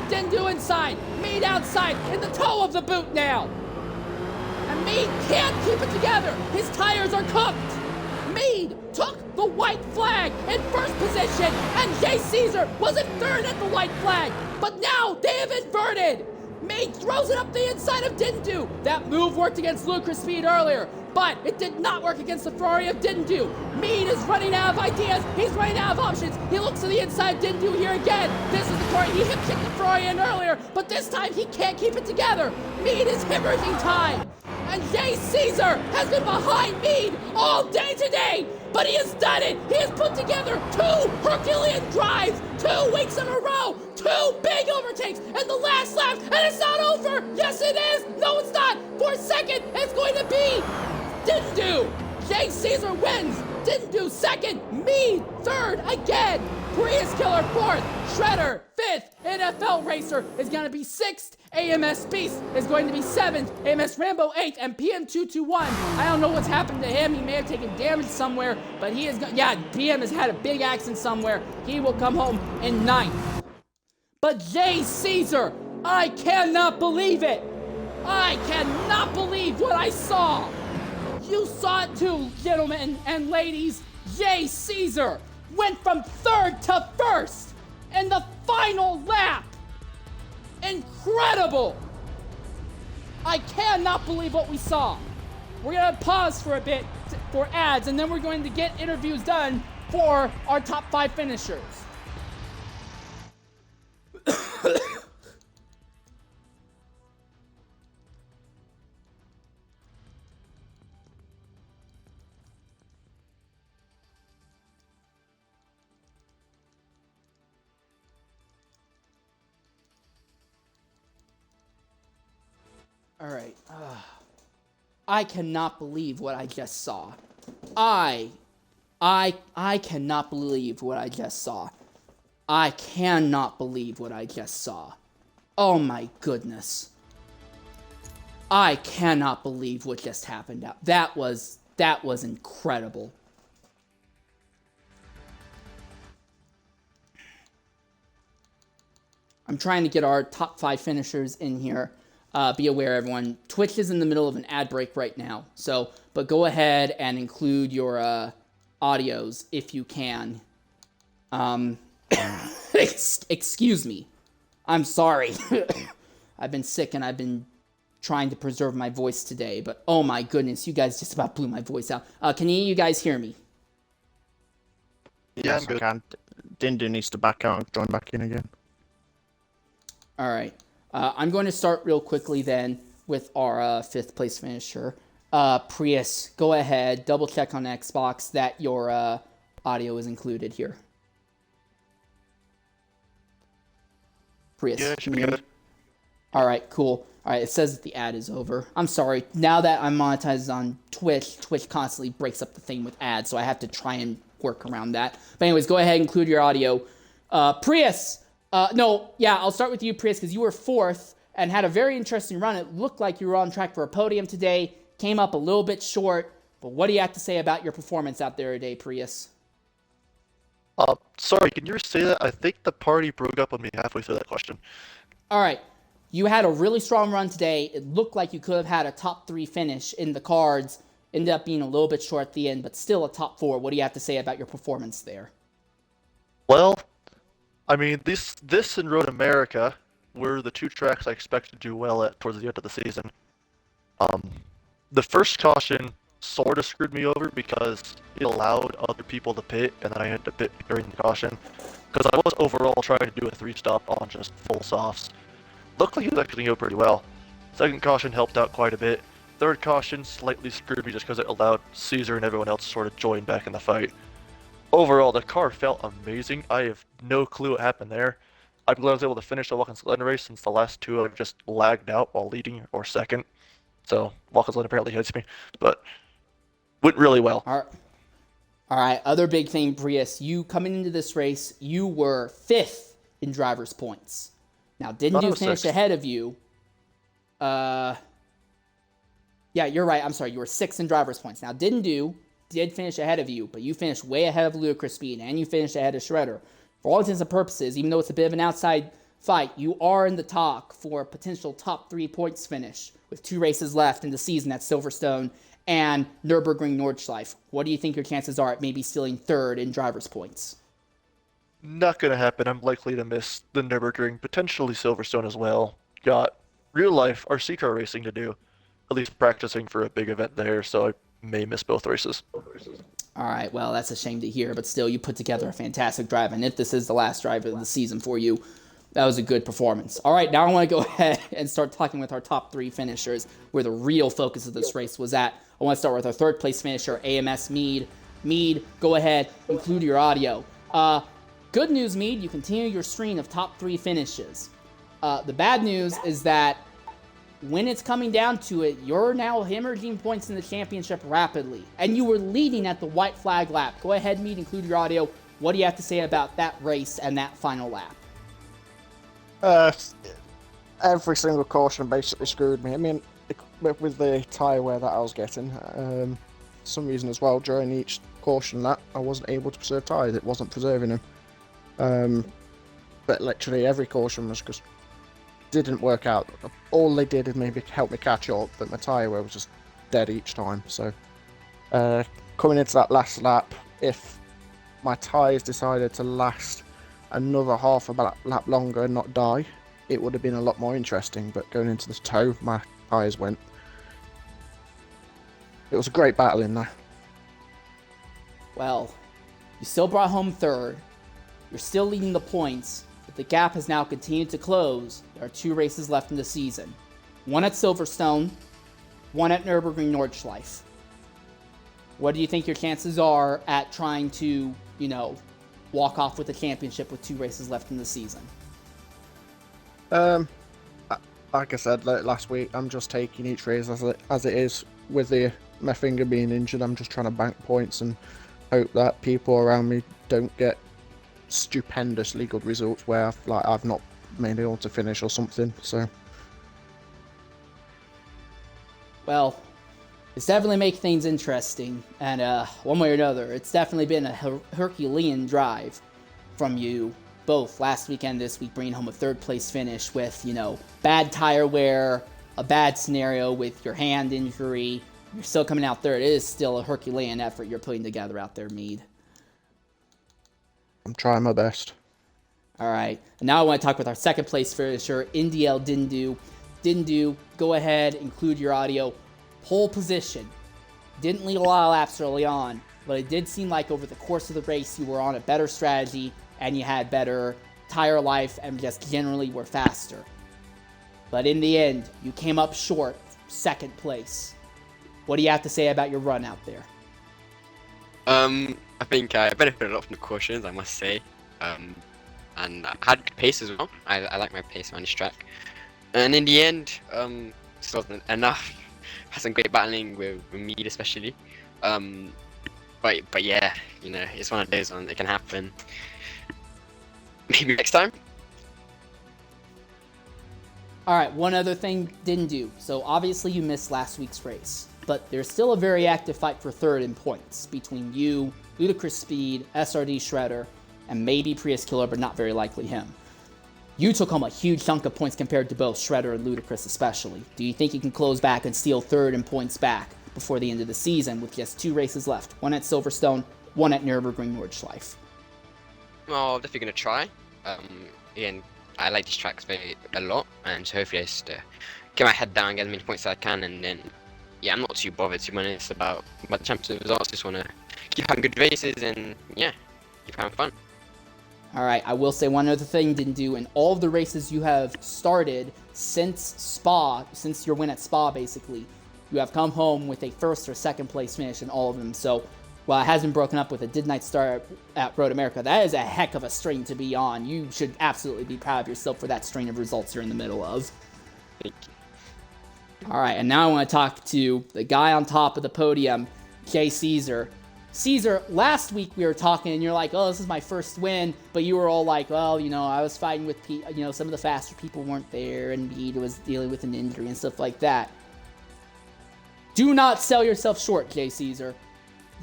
Dindu inside, Mead outside, in the toe of the boot now. And Mead can't keep it together. His tires are cooked. Mead took the white flag in first position, and Jay Caesar was in third at the white flag. But now they have inverted. Mead throws it up the inside of Dindu. That move worked against Ludicrous Speed earlier, but it did not work against the Ferrari of Dindu. Mead is running out of ideas. He's running out of options. He looks to the inside of Dindu here again. This is the car. He hip kicked the Ferrari in earlier, but this time he can't keep it together. Mead is hemorrhaging time. And Jay Caesar has been behind Mead all day today, but he has done it. He has put together 2 Herculean drives, 2 weeks in a row, 2 big overtakes, and the last lap, and it's not over. Yes, it is. No, it's not. For second, it's going to be Dindu. Jay Caesar wins. Dindu second. Mead third again. Prius Killer fourth. Shredder fifth. NFL Racer is going to be sixth. AMS Beast is going to be 7th, AMS Rambo 8th, and PM221. I don't know what's happened to him. He may have taken damage somewhere, but he is, PM has had a big accident somewhere. He will come home in 9th. But Jay Caesar, I cannot believe it. I cannot believe what I saw. You saw it too, gentlemen and ladies. Jay Caesar went from 3rd to 1st in the final lap. Incredible! I cannot believe what we saw. We're going to pause for a bit for ads, and then we're going to get interviews done for our top 5 finishers. All right. I cannot believe what I just saw. I cannot believe what I just saw. I cannot believe what I just saw. Oh my goodness. I cannot believe what just happened. That was incredible. I'm trying to get our top 5 finishers in here. Be aware, everyone, Twitch is in the middle of an ad break right now. But go ahead and include your audios if you can. Excuse me. I'm sorry. I've been sick and I've been trying to preserve my voice today. But oh my goodness, you guys just about blew my voice out. Can you guys hear me? Yes, I can. Dindu needs to back out and join back in again. All right. I'm going to start real quickly then with our 5th place finisher. Prius, go ahead, double check on Xbox that your audio is included here. Prius. Yeah, it should be good. All right, cool. All right, it says that the ad is over. I'm sorry. Now that I'm monetized on Twitch, Twitch constantly breaks up the thing with ads, so I have to try and work around that. But anyways, go ahead and include your audio. Prius. I'll start with you, Prius, because you were 4th and had a very interesting run. It looked like you were on track for a podium today. Came up a little bit short, but what do you have to say about your performance out there today, Prius? Sorry, can you say that? I think the party broke up on me halfway through that question. All right. You had a really strong run today. It looked like you could have had a top 3 finish in the cards. Ended up being a little bit short at the end, but still a top 4. What do you have to say about your performance there? Well, I mean, this and Road America were the two tracks I expect to do well at towards the end of the season. Um, the first caution sort of screwed me over because it allowed other people to pit, and then I had to pit during the caution because I was overall trying to do a 3-stop on just full softs. Luckily, he was actually going pretty well. Second caution helped out quite a bit. Third caution slightly screwed me just because it allowed Caesar and everyone else to sort of join back in the fight. Overall, the car felt amazing. I have no clue what happened there. I'm glad I was able to finish the Watkins Glen race since the last two I've just lagged out while leading or second. So Watkins Glen apparently hits me, but went really well. All right. Other big thing, Prius. You coming into this race, you were 5th in drivers' points. Now, didn't you finish ahead of you? Yeah, you're right. I'm sorry. You were 6th in drivers' points. Now, did finish ahead of you, but you finished way ahead of Ludicrous Speed, and you finished ahead of Shredder. For all intents and purposes, even though it's a bit of an outside fight, you are in the talk for a potential top 3 points finish with 2 races left in the season at Silverstone and Nürburgring Nordschleife. What do you think your chances are at maybe stealing 3rd in drivers' points? Not gonna happen. I'm likely to miss the Nürburgring, potentially Silverstone as well. Got real life RC car racing to do, at least practicing for a big event there, so I may miss both races. All right, well, that's a shame to hear, but still, you put together a fantastic drive, and if this is the last drive of the season for you, that was a good performance. All right, now I want to go ahead and start talking with our top 3 finishers, where the real focus of this race was at. I want to start with our 3rd place finisher, AMS Mead. Mead, go ahead, include your audio. Good news, Mead, you continue your string of top 3 finishes. The bad news is that when it's coming down to it, you're now hemorrhaging points in the championship rapidly, and you were leading at the white flag lap. Go ahead, Mead, include your audio. What do you have to say about that race and that final lap? Every single caution basically screwed me. I mean, with the tyre wear that I was getting, for some reason as well, during each caution lap, I wasn't able to preserve tyres. It wasn't preserving them. But literally every caution was just didn't work out. All they did is maybe help me catch up, but my tyre wear was just dead each time. So coming into that last lap, if my tyres decided to last another half a lap longer and not die, it would have been a lot more interesting. But going into the toe, my tyres went. It was a great battle in there. Well, you still brought home 3rd. You're still leading the points, but the gap has now continued to close. There are 2 races left in the season. One at Silverstone, one at Nürburgring Nordschleife. What do you think your chances are at trying to, walk off with the championship with 2 races left in the season? Like I said last week, I'm just taking each race as it is. With my finger being injured, I'm just trying to bank points and hope that people around me don't get stupendously good results where I've not been able to finish or something. So, well, it's definitely make things interesting, and one way or another, it's definitely been a Herculean drive from you both last weekend, this week, bringing home a 3rd place finish with bad tire wear, a bad scenario with your hand injury. You're still coming out 3rd. It is still a Herculean effort you're putting together out there, Mead. I'm trying my best. All right. And now I want to talk with our 2nd place finisher, Indiel Dindu. Dindu, go ahead, include your audio. Pole position. Didn't lead a lot of laps early on, but it did seem like over the course of the race you were on a better strategy and you had better tire life and just generally were faster. But in the end, you came up short, 2nd place. What do you have to say about your run out there? I think I benefited a lot from the cautions, I must say. And I had good pace as well. I like my pace on this track. And in the end, still wasn't enough. Had some great battling with Mead especially. But yeah, it's one of those ones that can happen. Maybe next time. All right, one other thing didn't do. So obviously you missed last week's race, but there's still a very active fight for 3rd in points between you, Ludicrous Speed, SRD Shredder, and maybe Prius Killer, but not very likely him. You took home a huge chunk of points compared to both Shredder and Ludicrous especially. Do you think you can close back and steal 3rd in points back before the end of the season with just 2 races left? One at Silverstone, one at Nürburgring Nordschleife. Well, definitely gonna try. Again, I like these tracks a lot, and so hopefully I just get my head down, get as many points as I can, and then yeah, I'm not too bothered to be honest about the championship results. Just wanna keep having good races and yeah, keep having fun. All right, I will say one other thing you didn't do in all of the races you have started since Spa, since your win at Spa, basically, you have come home with a first or second place finish in all of them. So while it hasn't broken up with a Did Night start at Road America, that is a heck of a string to be on. You should absolutely be proud of yourself for that string of results you're in the middle of. Thank you. All right, and now I want to talk to the guy on top of the podium, Jay Caesar. Caesar, last week we were talking, and you're like, oh, this is my first win, but you were all like, well, you know, I was fighting with, some of the faster people weren't there, and Meade was dealing with an injury and stuff like that. Do not sell yourself short, Jay Caesar.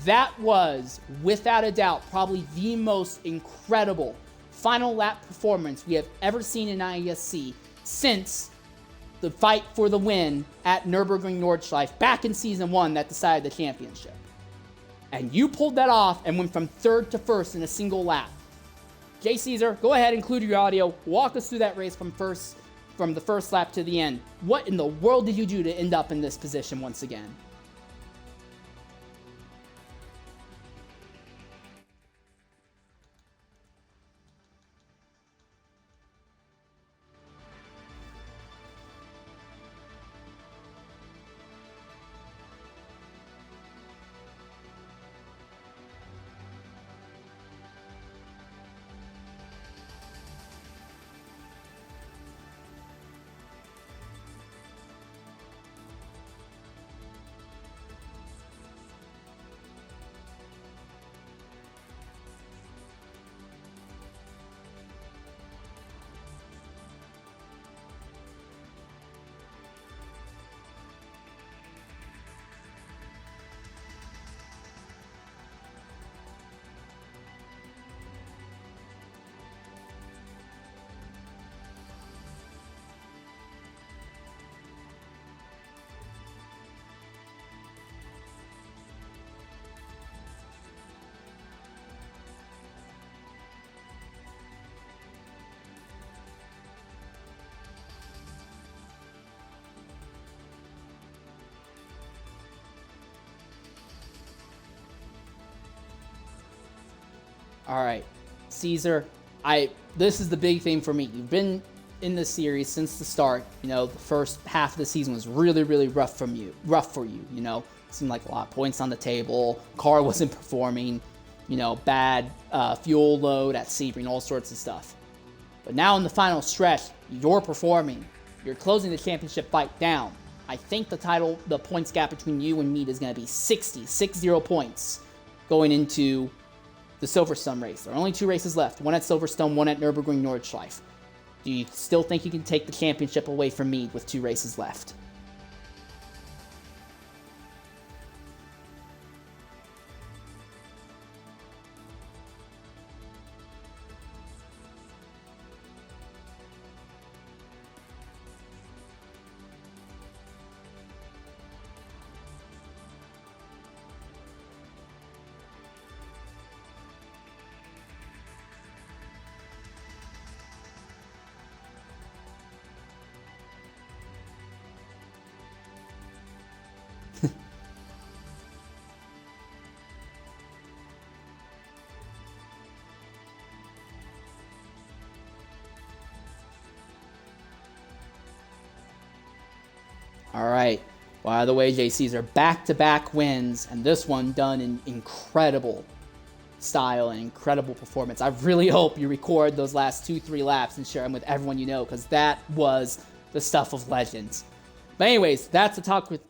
That was, without a doubt, probably the most incredible final lap performance we have ever seen in IESC since the fight for the win at Nürburgring Nordschleife back in Season 1 that decided the championship. And you pulled that off and went from third to first in a single lap. Jay Caesar, go ahead, include your audio. Walk us through that race from the first lap to the end. What in the world did you do to end up in this position once again? All right, Caesar, this is the big thing for me. You've been in this series since the start. You know, the first half of the season was really, really rough for you. You know, seemed like a lot of points on the table. Car wasn't performing. You know, bad fuel load at Sebring, all sorts of stuff. But now in the final stretch, you're performing. You're closing the championship fight down. I think the points gap between you and Meade is going to be 60 points going into the Silverstone race. There are only 2 races left, one at Silverstone, one at Nürburgring Nordschleife. Do you still think you can take the championship away from Meade with 2 races left? All right. By the way, Jay Caesar, back-to-back wins, and this one done in incredible style and incredible performance. I really hope you record those last 2-3 laps and share them with everyone you know, because that was the stuff of legends. But anyways, that's a talk with...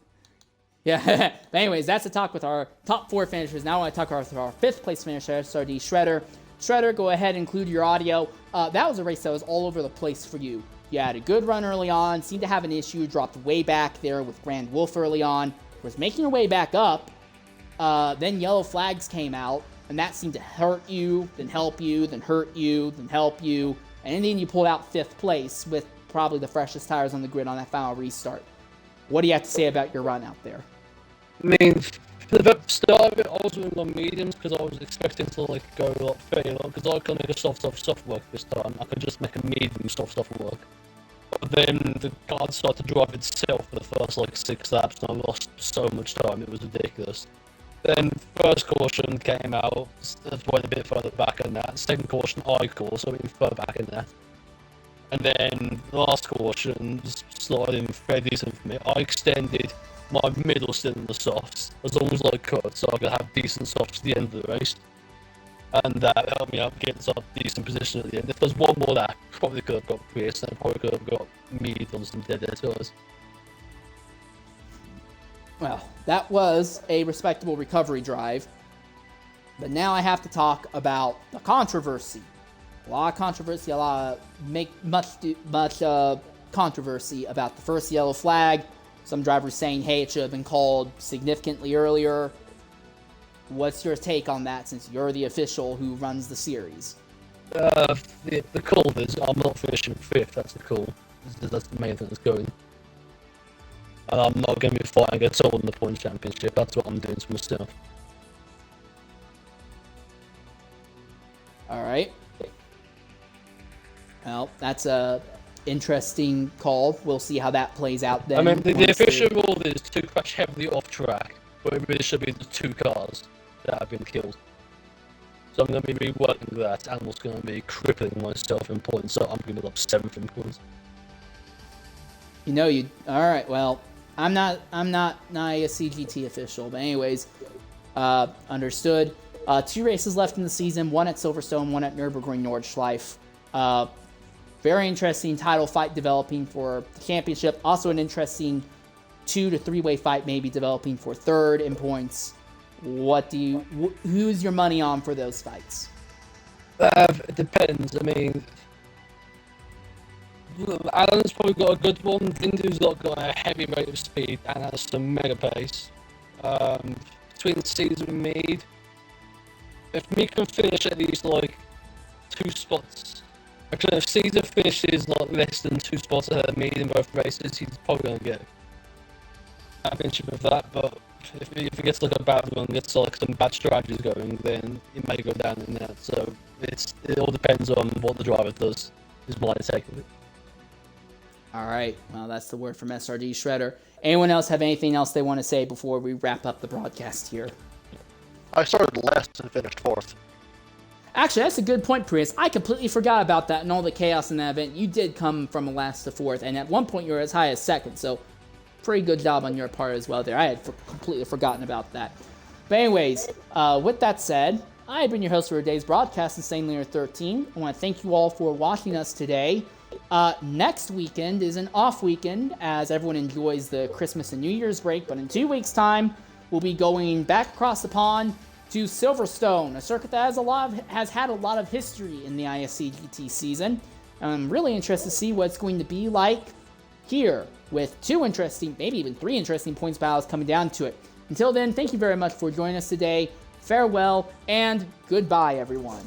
Yeah, but anyways, that's a talk with our top 4 finishers. Now I want to talk with our 5th place finisher, SRD Shredder. Shredder, go ahead and include your audio. That was a race that was all over the place for you. You had a good run early on, seemed to have an issue, dropped way back there with Grand Wolf early on, was making your way back up. Then yellow flags came out, and that seemed to hurt you, then help you, then hurt you, then help you. And then you pulled out 5th place with probably the freshest tires on the grid on that final restart. What do you have to say about your run out there? I mean, For the start of it, I was doing my mediums because I was expecting to like go like fairly long because I couldn't make a soft work this time. I could just make a medium soft work. But then the car started to drive itself for the first like 6 laps, and I lost so much time. It was ridiculous. Then first caution came out, went a bit further back in that. Second caution I caught, so even further back in that. And then the last caution started in fairly decent for me. I extended my middle still in the softs as long as I could, so I could have decent softs at the end of the race. And that helped me out get a decent position at the end. If there's one more lap, probably could have got Chris, and probably could have got me on some dead tours. Well, that was a respectable recovery drive. But now I have to talk about the controversy. A lot of controversy, much controversy about the first yellow flag. Some drivers saying, hey, it should have been called significantly earlier. What's your take on that, since you're the official who runs the series? The call is I'm not finishing 5th, that's the call. That's the main thing that's going. And I'm not going to be fighting against all in the points championship. That's what I'm doing to myself. Alright. Well, that's a interesting call. We'll see how that plays out then. I mean, the official rule is to crash heavily off track, but it really should be the 2 cars that have been killed. So I'm going to be reworking that, and what's going to be crippling myself in points, so I'm going to be up 7th in points. Alright, well, I'm not a CGT official, but anyways, understood. 2 races left in the season, 1 at Silverstone, 1 at Nürburgring Nordschleife. Very interesting title fight developing for the championship. Also an interesting 2 to 3-way fight maybe developing for 3rd in points. Who's your money on for those fights? It depends. I mean, Alan's probably got a good one. Vindu's got a heavy rate of speed and has some mega pace. Between Caesar and Mead, if Mead can finish at least like 2 spots. Actually, if Caesar finishes like less than 2 spots ahead of Mead in both races, he's probably going to get a championship of that. But if he gets like a bad one, gets like some bad strategies going, then he may go down in that. So it all depends on what the driver does. Is my take of it. All right. Well, that's the word from SRD Shredder. Anyone else have anything else they want to say before we wrap up the broadcast here? I started last and finished 4th. Actually, that's a good point, Prius. I completely forgot about that and all the chaos in that event. You did come from last to 4th, and at one point you were as high as 2nd, so pretty good job on your part as well there. I had completely forgotten about that. But anyways, with that said, I have been your host for today's broadcast, Insane Leader 13. I want to thank you all for watching us today. Next weekend is an off weekend as everyone enjoys the Christmas and New Year's break, but in 2 weeks' time, we'll be going back across the pond to Silverstone, a circuit that has had a lot of history in the IESC GT season. I'm really interested to see what it's going to be like here, with 2 interesting, maybe even 3 interesting points battles coming down to it. Until then, thank you very much for joining us today. Farewell, and goodbye, everyone.